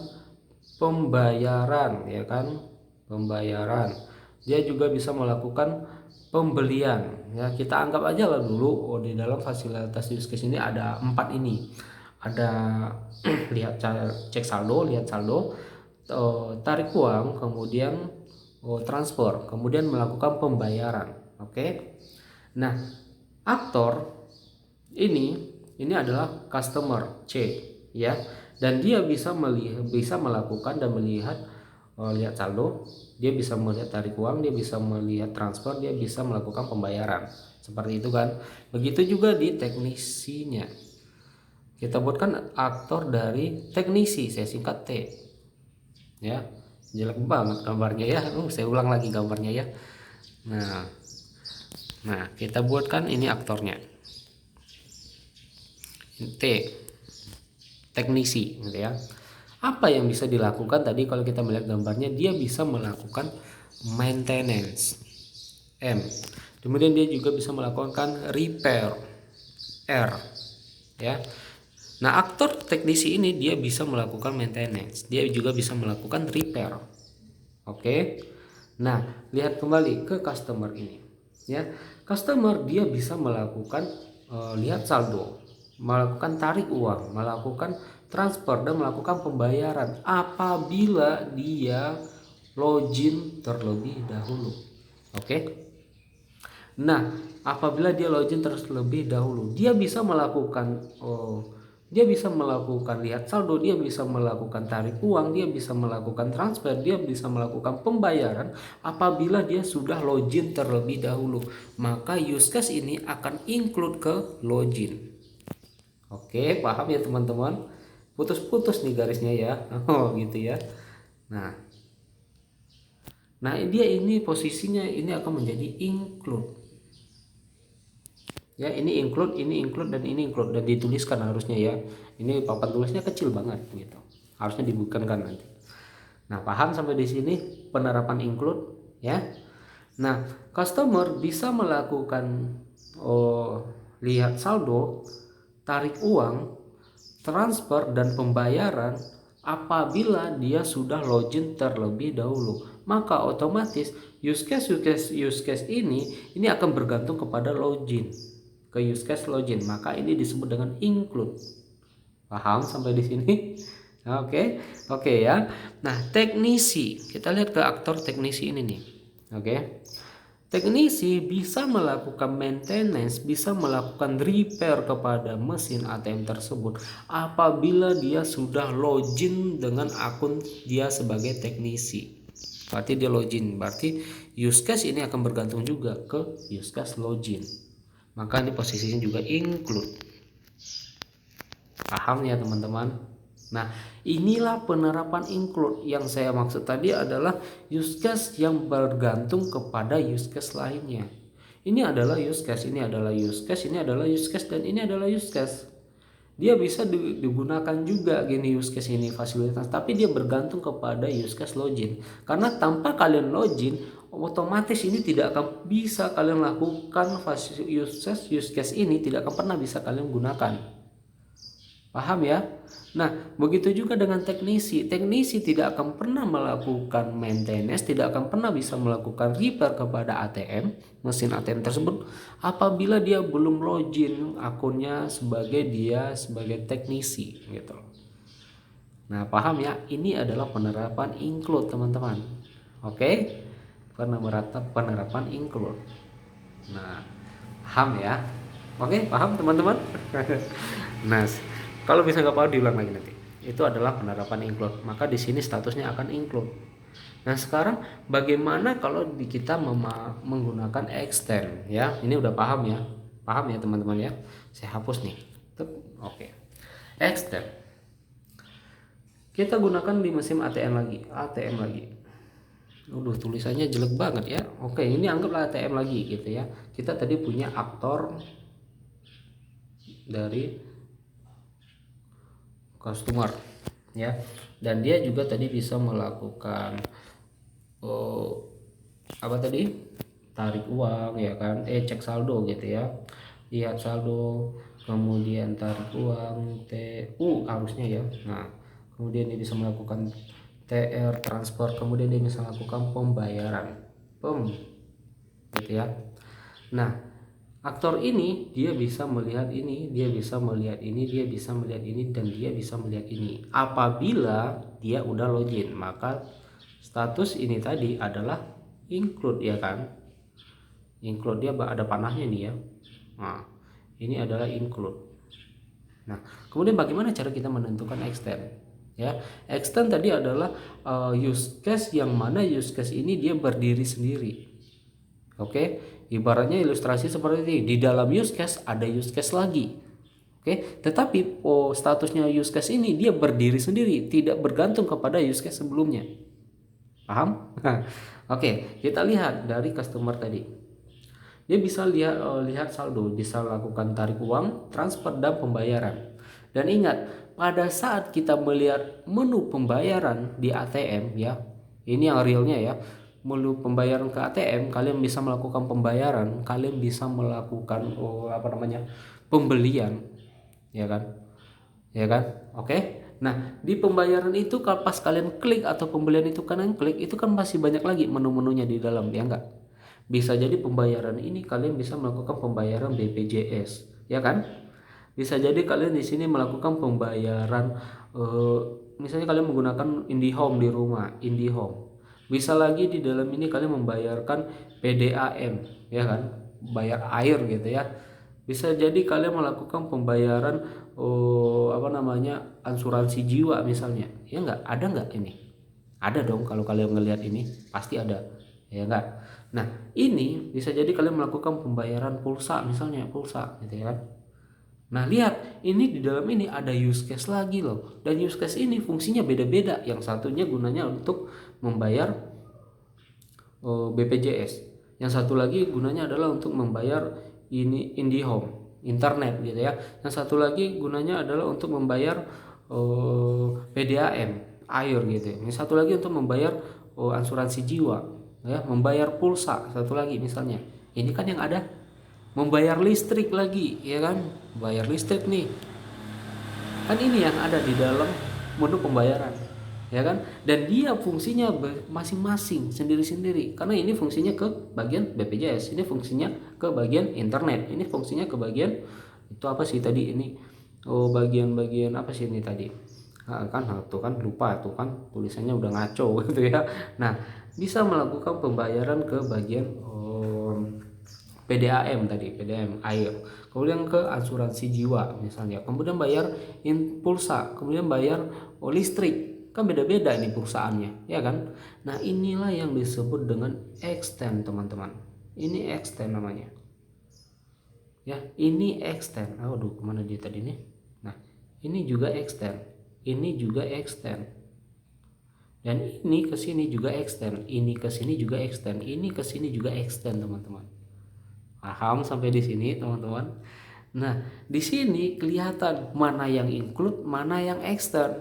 A: pembayaran ya kan, pembayaran. Dia juga bisa melakukan pembelian ya. Kita anggap aja lah dulu di dalam fasilitas use case ini ada 4 ini. Ada lihat cek saldo, lihat saldo, tarik uang, kemudian transfer, kemudian melakukan pembayaran. Oke. Nah, aktor ini adalah customer C ya, dan dia bisa melakukan dan melihat lihat saldo, dia bisa melihat tarik uang, dia bisa melihat transfer, dia bisa melakukan pembayaran. Seperti itu kan. Begitu juga di teknisinya. Kita buatkan aktor dari teknisi, saya singkat T. Ya, jelek banget gambarnya ya. Saya ulang lagi gambarnya ya. Nah, kita buatkan ini aktornya. T, teknisi gitu ya. Apa yang bisa dilakukan tadi kalau kita melihat gambarnya, dia bisa melakukan maintenance M. Kemudian dia juga bisa melakukan repair R ya. Nah, aktor teknisi ini dia bisa melakukan maintenance, dia juga bisa melakukan repair. Oke. Nah, lihat kembali ke customer ini ya. Customer dia bisa melakukan lihat saldo, melakukan tarik uang, melakukan transfer, dan melakukan pembayaran apabila dia login terlebih dahulu. Oke. Nah, apabila dia login terlebih dahulu, dia bisa melakukan lihat saldo, dia bisa melakukan tarik uang, dia bisa melakukan transfer, dia bisa melakukan pembayaran apabila dia sudah login terlebih dahulu. Maka use case ini akan include ke login. Oke, paham ya teman-teman? Putus-putus nih garisnya ya. Oh, gitu ya. Nah, dia ini posisinya ini akan menjadi include. Ya, ini include, dan ini include, dan dituliskan harusnya ya. Ini papan tulisnya kecil banget gitu. Harusnya dibukankan nanti. Nah, paham sampai di sini penerapan include ya. Nah, customer bisa melakukan lihat saldo, tarik uang, transfer, dan pembayaran apabila dia sudah login terlebih dahulu. Maka otomatis use case ini akan bergantung kepada login, ke use case login. Maka ini disebut dengan include. Paham sampai di sini? Oke ya. Nah, teknisi, kita lihat ke aktor teknisi ini nih. Oke. Teknisi bisa melakukan maintenance, bisa melakukan repair kepada mesin ATM tersebut apabila dia sudah login dengan akun dia sebagai teknisi. Berarti dia login, berarti use case ini akan bergantung juga ke use case login. Maka ini posisinya juga include. Paham ya teman-teman? Nah, inilah penerapan include. Yang saya maksud tadi adalah use case yang bergantung kepada use case lainnya. Ini adalah use case, ini adalah use case, ini adalah use case, dan ini adalah use case. Dia bisa digunakan juga gini use case ini fasilitas, tapi dia bergantung kepada use case login. Karena tanpa kalian login, otomatis ini tidak akan bisa kalian lakukan use case ini tidak akan pernah bisa kalian gunakan. Paham ya? Nah, begitu juga dengan teknisi. Teknisi tidak akan pernah melakukan maintenance, tidak akan pernah bisa melakukan repair kepada ATM, mesin ATM tersebut, apabila dia belum login akunnya sebagai teknisi gitu. Nah, paham ya? Ini adalah penerapan include, teman-teman. Oke? Penerapan include. Nah, paham ya? Oke, paham teman-teman? Nah, kalau bisa nggak paham diulang lagi nanti. Itu adalah penerapan include. Maka di sini statusnya akan include. Nah, sekarang bagaimana kalau kita menggunakan extend ya? Ini udah paham ya? Paham ya teman-teman ya? Saya hapus nih. Oke. Extend. Kita gunakan di mesin ATM lagi. Tulisannya jelek banget ya. Oke, ini anggaplah ATM lagi gitu ya. Kita tadi punya aktor dari customer ya, dan dia juga tadi bisa melakukan apa tadi, tarik uang ya kan, cek saldo gitu ya, lihat saldo, kemudian tarik uang, TU harusnya ya. Nah, kemudian dia bisa melakukan TR, transfer, kemudian dia bisa melakukan pembayaran gitu ya. Nah, aktor ini dia bisa melihat ini, dia bisa melihat ini, dia bisa melihat ini, dan dia bisa melihat ini. Apabila dia udah login, maka status ini tadi adalah include ya kan. Include, dia ada panahnya nih ya. Nah, ini adalah include. Nah, kemudian bagaimana cara kita menentukan extend? Ya, extend tadi adalah use case yang mana use case ini dia berdiri sendiri. Oke, ibaratnya ilustrasi seperti ini. Di dalam use case ada use case lagi. Oke, tetapi statusnya use case ini dia berdiri sendiri, tidak bergantung kepada use case sebelumnya. Paham? Oke, kita lihat dari customer tadi. Dia bisa lihat saldo, bisa lakukan tarik uang, transfer, dan pembayaran. Dan ingat, pada saat kita melihat menu pembayaran di ATM ya, ini yang realnya ya, menu pembayaran ke ATM, kalian bisa melakukan pembayaran, kalian bisa melakukan pembelian, ya kan, oke. Nah, di pembayaran itu pas kalian klik atau pembelian itu kalian klik, itu kan masih banyak lagi menu-menunya di dalam, ya enggak? Bisa jadi pembayaran ini kalian bisa melakukan pembayaran BPJS, ya kan? Bisa jadi kalian di sini melakukan pembayaran, misalnya kalian menggunakan IndiHome di rumah, IndiHome. Bisa lagi di dalam ini kalian membayarkan PDAM, ya kan? Bayar air gitu ya. Bisa jadi kalian melakukan pembayaran asuransi jiwa misalnya. Ya enggak? Ada enggak ini? Ada dong, kalau kalian ngelihat ini pasti ada, ya enggak? Nah, ini bisa jadi kalian melakukan pembayaran pulsa misalnya, pulsa gitu ya kan. Nah, lihat, ini di dalam ini ada use case lagi loh. Dan use case ini fungsinya beda-beda. Yang satunya gunanya untuk membayar BPJS. Yang satu lagi gunanya adalah untuk membayar ini IndiHome, internet gitu ya. Yang satu lagi gunanya adalah untuk membayar PDAM, air gitu. Yang satu lagi untuk membayar asuransi jiwa, ya, membayar pulsa, satu lagi misalnya. Ini kan yang ada membayar listrik lagi, ya kan? Bayar listrik nih. Kan ini yang ada di dalam menu pembayaran, ya kan? Dan dia fungsinya masing-masing sendiri-sendiri. Karena ini fungsinya ke bagian BPJS, ini fungsinya ke bagian internet, ini fungsinya ke bagian itu apa sih tadi ini? Bagian-bagian apa sih ini tadi? Tuh kan lupa, tuh kan tulisannya udah ngaco gitu ya. Nah, bisa melakukan pembayaran ke bagian PDAM tadi, PDAM air, kemudian ke asuransi jiwa misalnya, kemudian bayar pulsa, kemudian bayar listrik, kan beda-beda ini perusahaannya, ya kan? Nah, inilah yang disebut dengan extend, teman-teman. Ini extend namanya, ya. Ini extend. Aduh, kemana dia tadi nih? Nah, ini juga extend, ini juga extend, dan ini ke sini juga extend, ini ke sini juga extend, ini ke sini juga extend, teman-teman. Paham sampai di sini, teman-teman? Nah, di sini kelihatan mana yang include, mana yang extend.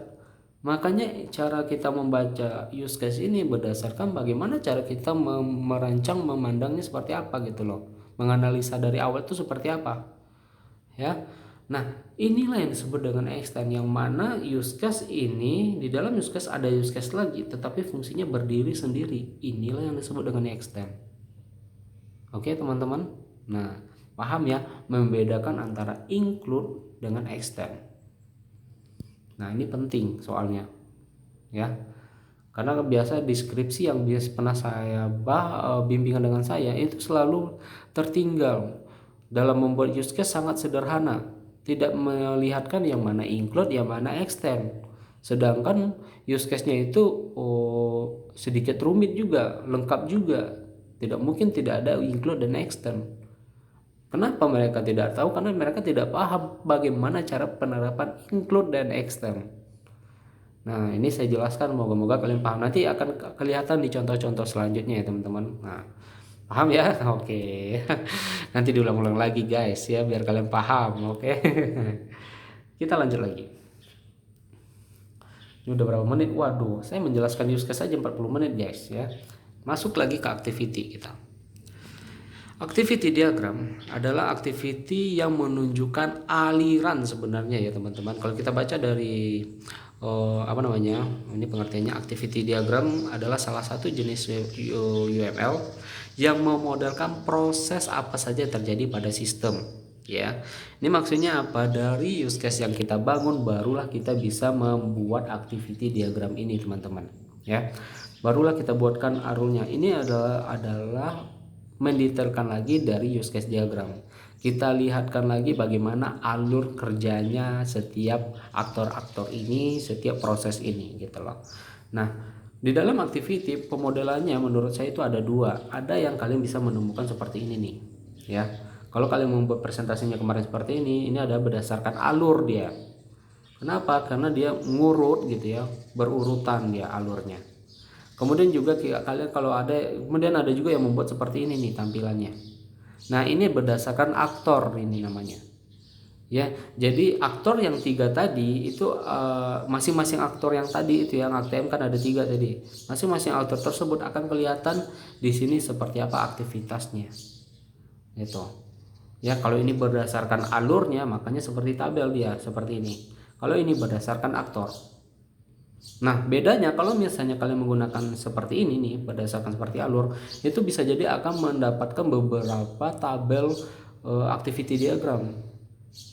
A: Makanya cara kita membaca use case ini berdasarkan bagaimana cara kita merancang, memandangnya seperti apa gitu loh. Menganalisa dari awal itu seperti apa, ya. Nah, inilah yang disebut dengan extend, yang mana use case ini di dalam use case ada use case lagi tetapi fungsinya berdiri sendiri. Inilah yang disebut dengan extend. Oke, teman-teman. Nah, paham ya membedakan antara include dengan extend. Nah, ini penting soalnya, ya. Karena biasa deskripsi yang biasa pernah saya bimbingan dengan saya itu selalu tertinggal dalam membuat use case, sangat sederhana, tidak melihatkan yang mana include yang mana extend, sedangkan use case-nya itu sedikit rumit juga, lengkap juga, tidak mungkin tidak ada include dan extend. Kenapa mereka tidak tahu? Karena mereka tidak paham bagaimana cara penerapan include dan extend. Nah, ini saya jelaskan, moga-moga kalian paham. Nanti akan kelihatan di contoh-contoh selanjutnya ya teman-teman. Nah, paham ya? Oke. Nanti diulang-ulang lagi guys ya biar kalian paham, oke. Kita lanjut lagi. Ini udah berapa menit? Waduh, saya menjelaskan use case aja 40 menit guys ya. Masuk lagi ke activity kita. Activity diagram adalah activity yang menunjukkan aliran sebenarnya ya teman-teman. Kalau kita baca dari ini pengertiannya, activity diagram adalah salah satu jenis UML yang memodelkan proses apa saja yang terjadi pada sistem. Ya, ini maksudnya apa? Dari use case yang kita bangun barulah kita bisa membuat activity diagram ini teman-teman. Ya, barulah kita buatkan alurnya. Ini adalah mendetailkan lagi dari use case diagram. Kita lihatkan lagi bagaimana alur kerjanya setiap aktor-aktor ini, setiap proses ini gitu loh. Nah, di dalam activity pemodelannya menurut saya itu ada dua. Ada yang kalian bisa menemukan seperti ini nih, ya. Kalau kalian membuat presentasinya kemarin seperti ini ada berdasarkan alur dia. Kenapa? Karena dia ngurut gitu ya, berurutan dia alurnya. Kemudian juga kalian kalau ada, kemudian ada juga yang membuat seperti ini nih tampilannya. Nah, ini berdasarkan aktor ini namanya. Ya, jadi aktor yang 3 tadi itu masing-masing aktor yang tadi itu yang ATM kan ada 3 tadi. Masing-masing aktor tersebut akan kelihatan di sini seperti apa aktivitasnya. Gitu. Ya, kalau ini berdasarkan alurnya makanya seperti tabel dia seperti ini. Kalau ini berdasarkan aktor. Nah, bedanya kalau misalnya kalian menggunakan seperti ini nih, berdasarkan seperti alur, itu bisa jadi akan mendapatkan beberapa tabel activity diagram.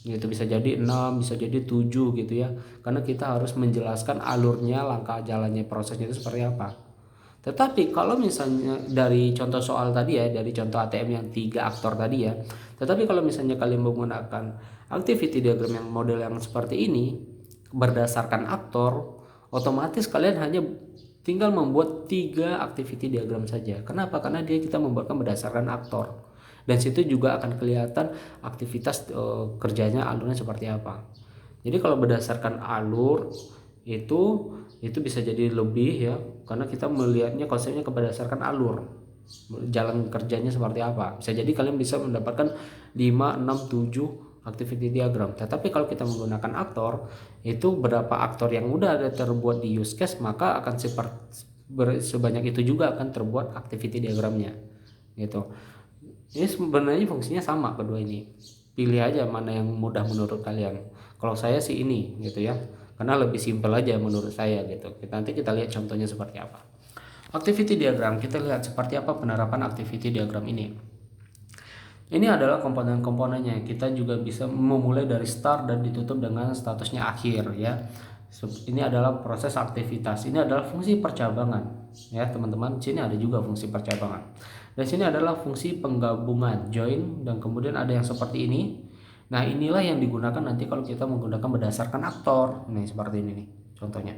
A: Gitu, bisa jadi 6, bisa jadi 7 gitu ya. Karena kita harus menjelaskan alurnya, langkah jalannya, prosesnya itu seperti apa. Tetapi kalau misalnya dari contoh soal tadi ya, dari contoh ATM yang 3 aktor tadi ya. Tetapi kalau misalnya kalian menggunakan activity diagram yang model yang seperti ini berdasarkan aktor, otomatis kalian hanya tinggal membuat 3 activity diagram saja. Kenapa? Karena kita membuatkan berdasarkan aktor. Dan situ juga akan kelihatan aktivitas kerjanya, alurnya seperti apa. Jadi kalau berdasarkan alur itu bisa jadi lebih ya, karena kita melihatnya konsepnya berdasarkan alur. Jalan kerjanya seperti apa. Bisa jadi kalian bisa mendapatkan 5, 6, 7 activity diagram. Tetapi kalau kita menggunakan aktor, itu berapa aktor yang udah ada terbuat di use case, maka akan sebanyak itu juga akan terbuat activity diagramnya. Gitu. Ini sebenarnya fungsinya sama kedua ini. Pilih aja mana yang mudah menurut kalian. Kalau saya sih ini gitu ya. Karena lebih simpel aja menurut saya gitu. Nanti kita lihat contohnya seperti apa. Activity diagram, kita lihat seperti apa penerapan activity diagram ini. Ini adalah komponen-komponennya. Kita juga bisa memulai dari start dan ditutup dengan statusnya akhir ya. Ini adalah proses aktivitas. Ini adalah fungsi percabangan ya teman-teman. Sini ada juga fungsi percabangan. Dan sini adalah fungsi penggabungan, join, dan kemudian ada yang seperti ini. Nah, inilah yang digunakan nanti kalau kita menggunakan berdasarkan aktor. Nih seperti ini nih contohnya.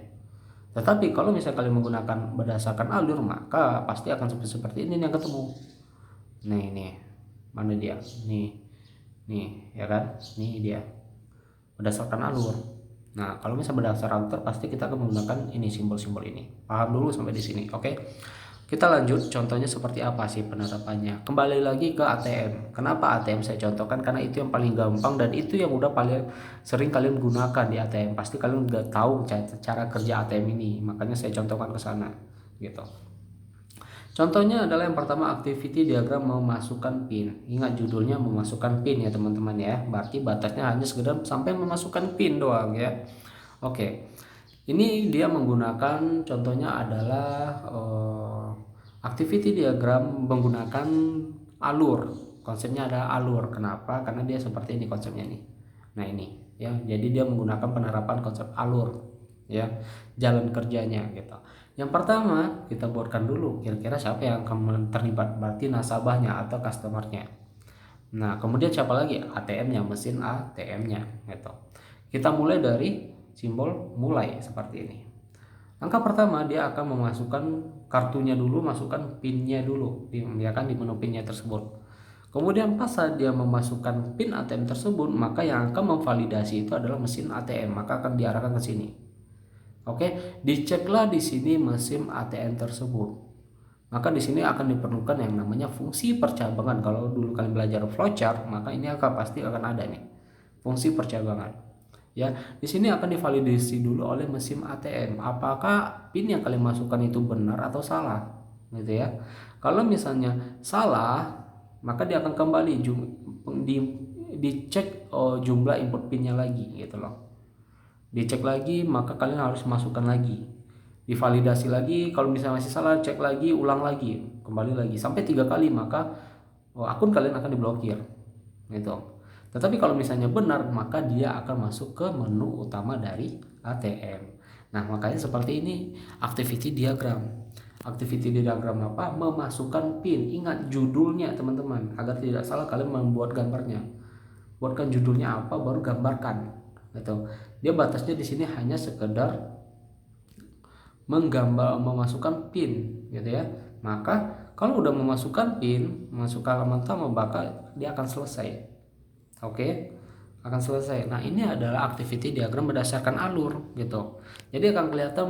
A: Tetapi kalau misalnya kalian menggunakan berdasarkan alur, maka pasti akan seperti ini yang ketemu. Nih, mana dia? Nih, ya kan? Nih dia. Berdasarkan alur. Nah, kalau misalnya berdasarkan alur, pasti kita akan menggunakan ini simbol-simbol ini. Paham dulu sampai di sini, oke? Kita lanjut, contohnya seperti apa sih penerapannya. Kembali lagi ke ATM. Kenapa ATM saya contohkan? Karena itu yang paling gampang dan itu yang udah paling sering kalian gunakan di ATM. Pasti kalian udah tahu cara kerja ATM ini, makanya saya contohkan ke sana gitu. Contohnya adalah yang pertama, activity diagram memasukkan PIN. Ingat judulnya memasukkan PIN ya teman-teman ya. Berarti batasnya hanya sekedar sampai memasukkan PIN doang ya. Oke. Ini dia menggunakan, contohnya adalah activity diagram menggunakan alur. Konsepnya ada alur. Kenapa? Karena dia seperti ini konsepnya nih. Nah ini ya. Jadi dia menggunakan penerapan konsep alur ya. Jalan kerjanya gitu. Yang pertama kita buatkan dulu kira-kira siapa yang akan terlibat, berarti nasabahnya atau customernya. Nah kemudian siapa lagi? ATM-nya, mesin ATM-nya gitu. Kita mulai dari simbol mulai seperti ini. Langkah pertama dia akan memasukkan kartunya dulu, masukkan PIN-nya dulu, dia akan di menu PIN-nya tersebut. Kemudian pas saat dia memasukkan PIN ATM tersebut, maka yang akan memvalidasi itu adalah mesin ATM, maka akan diarahkan ke sini. Oke, diceklah di sini mesin ATM tersebut. Maka di sini akan diperlukan yang namanya fungsi percabangan. Kalau dulu kalian belajar flowchart, maka ini pasti akan ada nih. Fungsi percabangan. Ya, di sini akan divalidasi dulu oleh mesin ATM. Apakah PIN yang kalian masukkan itu benar atau salah? Gitu ya. Kalau misalnya salah, maka dia akan kembali dicek jumlah input PIN-nya lagi gitu loh. Dicek lagi, maka kalian harus masukkan lagi, divalidasi lagi. Kalau misalnya masih salah, cek lagi, ulang lagi, kembali lagi sampai 3 kali, maka akun kalian akan diblokir gitu. Tetapi kalau misalnya benar, maka dia akan masuk ke menu utama dari ATM. Nah makanya seperti ini activity diagram. Activity diagram apa? Memasukkan PIN. Ingat judulnya teman-teman, agar tidak salah kalian membuat gambarnya. Buatkan judulnya apa, baru gambarkan gitu. Dia batasnya di sini hanya sekedar memasukkan PIN gitu ya. Maka kalau udah memasukkan PIN, masuk ke halaman utama, maka dia akan selesai. Oke, akan selesai. Nah ini adalah activity diagram berdasarkan alur gitu. Jadi akan kelihatan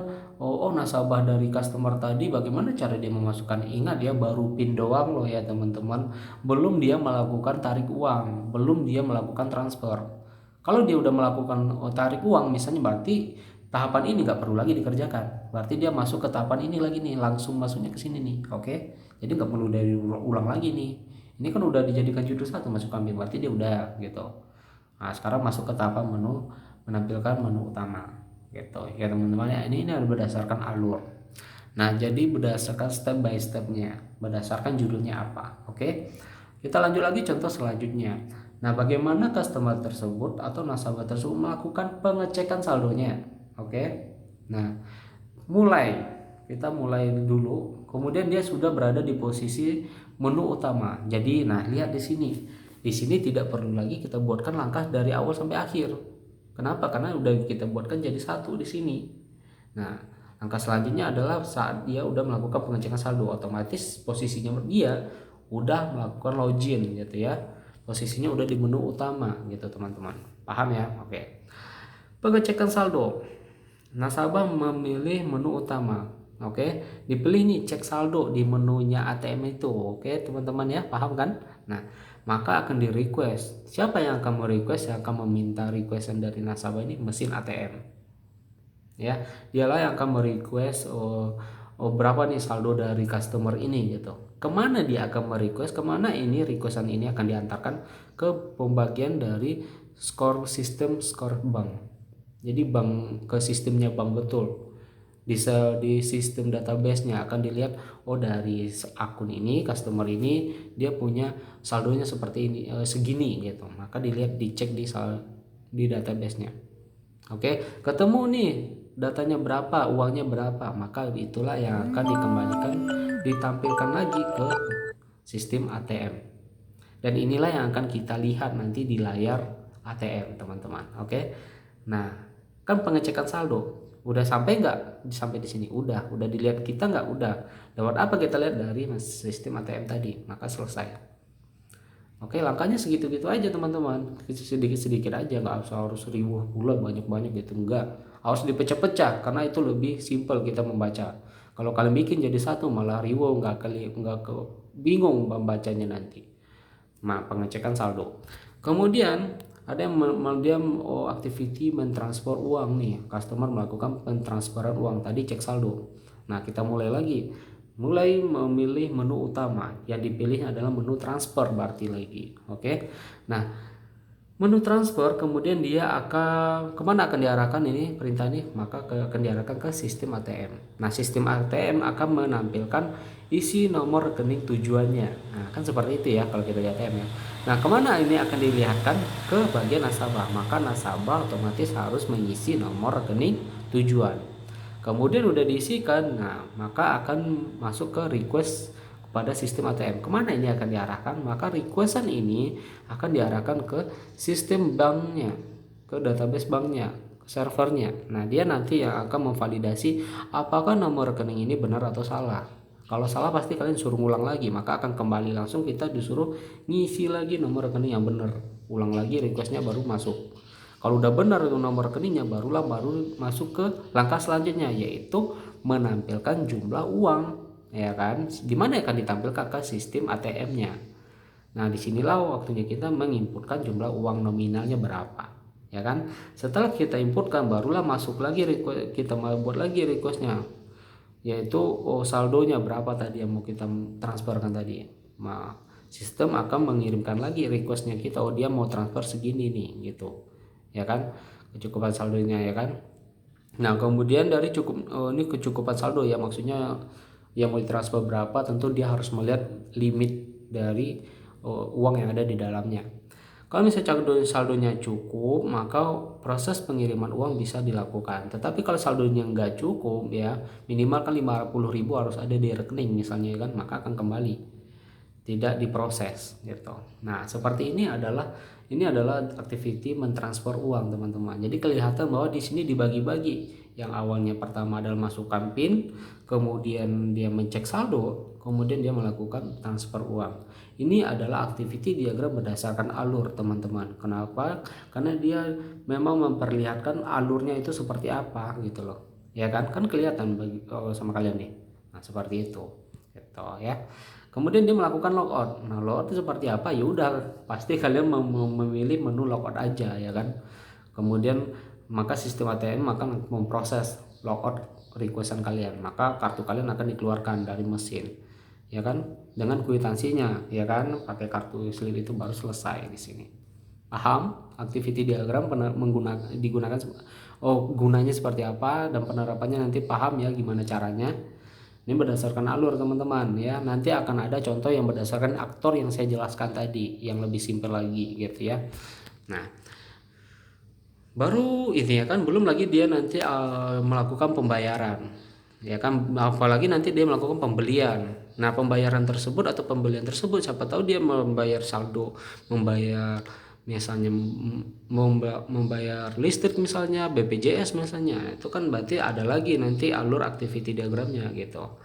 A: nasabah dari customer tadi bagaimana cara dia memasukkan. Ingat ya, baru PIN doang loh ya teman-teman, belum dia melakukan tarik uang, belum dia melakukan transfer. Kalau dia udah melakukan tarik uang misalnya, berarti tahapan ini nggak perlu lagi dikerjakan. Berarti dia masuk ke tahapan ini lagi nih, langsung masuknya ke sini nih. Oke, jadi nggak perlu dari ulang lagi nih. Ini kan udah dijadikan judul satu, masukkan PIN, berarti dia udah gitu. Nah sekarang masuk ke tahapan menu, menampilkan menu utama gitu ya teman-teman ya. Ini berdasarkan alur. Nah jadi berdasarkan step by stepnya, berdasarkan judulnya apa. Oke, kita lanjut lagi contoh selanjutnya. Nah bagaimana customer tersebut atau nasabah tersebut melakukan pengecekan saldonya. Oke, nah kita mulai dulu. Kemudian dia sudah berada di posisi menu utama. Jadi nah lihat di sini. Di sini tidak perlu lagi kita buatkan langkah dari awal sampai akhir. Kenapa? Karena udah kita buatkan jadi satu di sini. Nah, langkah selanjutnya adalah saat dia udah melakukan pengecekan saldo, otomatis posisinya dia udah melakukan login gitu ya. Posisinya udah di menu utama gitu teman-teman. Paham ya? Oke. Pengecekan saldo. Nasabah memilih menu utama. Oke, dipilih nih cek saldo di menunya ATM itu. Oke, teman-teman ya, paham kan? Nah, maka akan di request. Siapa yang akan merequest, yang akan meminta requestan dari nasabah ini? Mesin ATM. Ya, dialah yang akan merequest berapa nih saldo dari customer ini gitu. Kemana dia akan merequest, kemana ini requestan ini akan diantarkan ke pembagian dari skor sistem skor bank. Jadi bank ke sistemnya bank betul. Di sistem database-nya akan dilihat dari akun ini, customer ini dia punya saldonya seperti ini, segini gitu. Maka dicek di database-nya. Oke, ketemu nih datanya berapa, uangnya berapa, maka itulah yang akan dikembalikan, ditampilkan lagi ke sistem ATM. Dan inilah yang akan kita lihat nanti di layar ATM teman-teman. Oke, nah kan pengecekan saldo udah sampai nggak? Sampai di sini udah dilihat kita nggak? Udah. Lewat apa kita lihat? Dari sistem ATM tadi, maka selesai. Oke, langkahnya segitu-gitu aja teman-teman, sedikit-sedikit aja, nggak harus ribuan pula banyak-banyak gitu, enggak, harus dipecah-pecah karena itu lebih simpel kita membaca. Kalau kalian bikin jadi satu malah riwo, nggak ke bingung membacanya nanti. Nah, pengecekan saldo. Kemudian ada yang activity mentransfer uang nih. Customer melakukan pentransferan uang, tadi cek saldo. Nah, kita mulai lagi. Mulai memilih menu utama. Yang dipilih adalah menu transfer berarti lagi. Oke. Nah, menu transfer kemudian dia akan kemana akan diarahkan ini perintah ini, maka akan diarahkan ke sistem ATM. Nah, sistem ATM akan menampilkan isi nomor rekening tujuannya. Nah, kan seperti itu ya kalau kita di ATM ya. Nah, kemana ini akan dilihatkan? Ke bagian nasabah. Maka nasabah otomatis harus mengisi nomor rekening tujuan. Kemudian udah diisikan, nah maka akan masuk ke request pada sistem ATM. Kemana ini akan diarahkan? Maka requestan ini akan diarahkan ke sistem banknya, ke database banknya, ke servernya. Nah, dia nanti yang akan memvalidasi apakah nomor rekening ini benar atau salah. Kalau salah pasti kalian suruh ngulang lagi, maka akan kembali langsung kita disuruh ngisi lagi nomor rekening yang benar. Ulang lagi requestnya baru masuk. Kalau udah benar nomor rekeningnya baru masuk ke langkah selanjutnya, yaitu menampilkan jumlah uang. Ya kan, dimana akan ditampilkan ke sistem ATM-nya. Nah, disinilah waktunya kita menginputkan jumlah uang nominalnya berapa, ya kan. Setelah kita inputkan barulah masuk lagi kita mau buat lagi requestnya, yaitu saldonya berapa tadi yang mau kita transferkan tadi. Nah, sistem akan mengirimkan lagi requestnya kita, dia mau transfer segini nih gitu, ya kan, kecukupan saldonya, ya kan. Nah, kemudian dari ini kecukupan saldo ya, maksudnya yang mau ditransfer berapa, tentu dia harus melihat limit dari uang yang ada di dalamnya. Kalau misalnya saldonya cukup, maka proses pengiriman uang bisa dilakukan. Tetapi kalau saldonya nggak cukup ya, minimal kan 50.000 harus ada di rekening misalnya kan, maka akan kembali tidak diproses gitu. Nah, seperti ini adalah activity mentransfer uang, teman-teman. Jadi kelihatan bahwa di sini dibagi-bagi. Yang awalnya pertama adalah masukkan PIN, kemudian dia mencek saldo, kemudian dia melakukan transfer uang. Ini adalah activity diagram berdasarkan alur, teman-teman. Kenapa? Karena dia memang memperlihatkan alurnya itu seperti apa gitu loh. Ya kan? Kan kelihatan sama kalian nih. Nah, seperti itu. Gitu ya. Kemudian dia melakukan logout. Nah, logout itu seperti apa? Ya udah, pasti kalian memilih menu logout aja, ya kan. Kemudian maka sistem ATM akan memproses logout requestan kalian. Maka kartu kalian akan dikeluarkan dari mesin, ya kan, dengan kwitansinya, ya kan. Pakai kartu slip itu baru selesai di sini. Paham? Activity diagram digunakan gunanya seperti apa dan penerapannya nanti paham ya gimana caranya. Ini berdasarkan alur, teman-teman ya. Nanti akan ada contoh yang berdasarkan aktor yang saya jelaskan tadi, yang lebih simpel lagi gitu ya. Nah, baru ini ya kan, belum lagi dia nanti melakukan pembayaran, ya kan, apalagi nanti dia melakukan pembelian. Nah, pembayaran tersebut atau pembelian tersebut, siapa tahu dia membayar saldo, membayar misalnya membayar listrik misalnya, BPJS misalnya, itu kan berarti ada lagi nanti alur activity diagramnya gitu.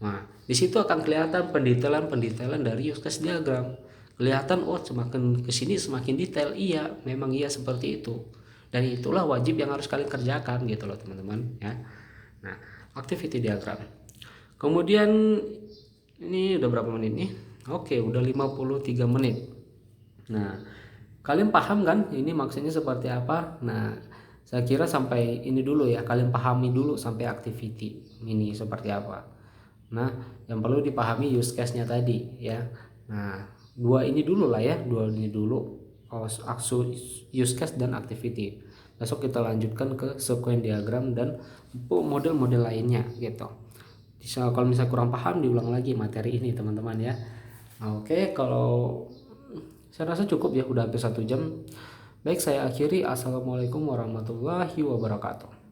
A: Nah, di situ akan kelihatan pendetailan dari use case diagram. Kelihatan, oh semakin kesini semakin detail. Iya, memang iya seperti itu. Dan itulah wajib yang harus kalian kerjakan gitu loh, teman-teman ya. Nah, activity diagram. Kemudian ini udah berapa menit nih? Oke, udah 53 menit. Nah, kalian paham kan ini maksudnya seperti apa? Nah, saya kira sampai ini dulu ya, kalian pahami dulu sampai activity ini seperti apa. Nah, yang perlu dipahami use case-nya tadi ya. Nah, dua ini dulu use case dan activity. Besok kita lanjutkan ke sequence diagram dan model-model lainnya gitu. Kalau misalnya kurang paham, diulang lagi materi ini, teman-teman ya. Oke, kalau saya rasa cukup ya, udah hampir 1 jam. Baik, saya akhiri. Assalamualaikum warahmatullahi wabarakatuh.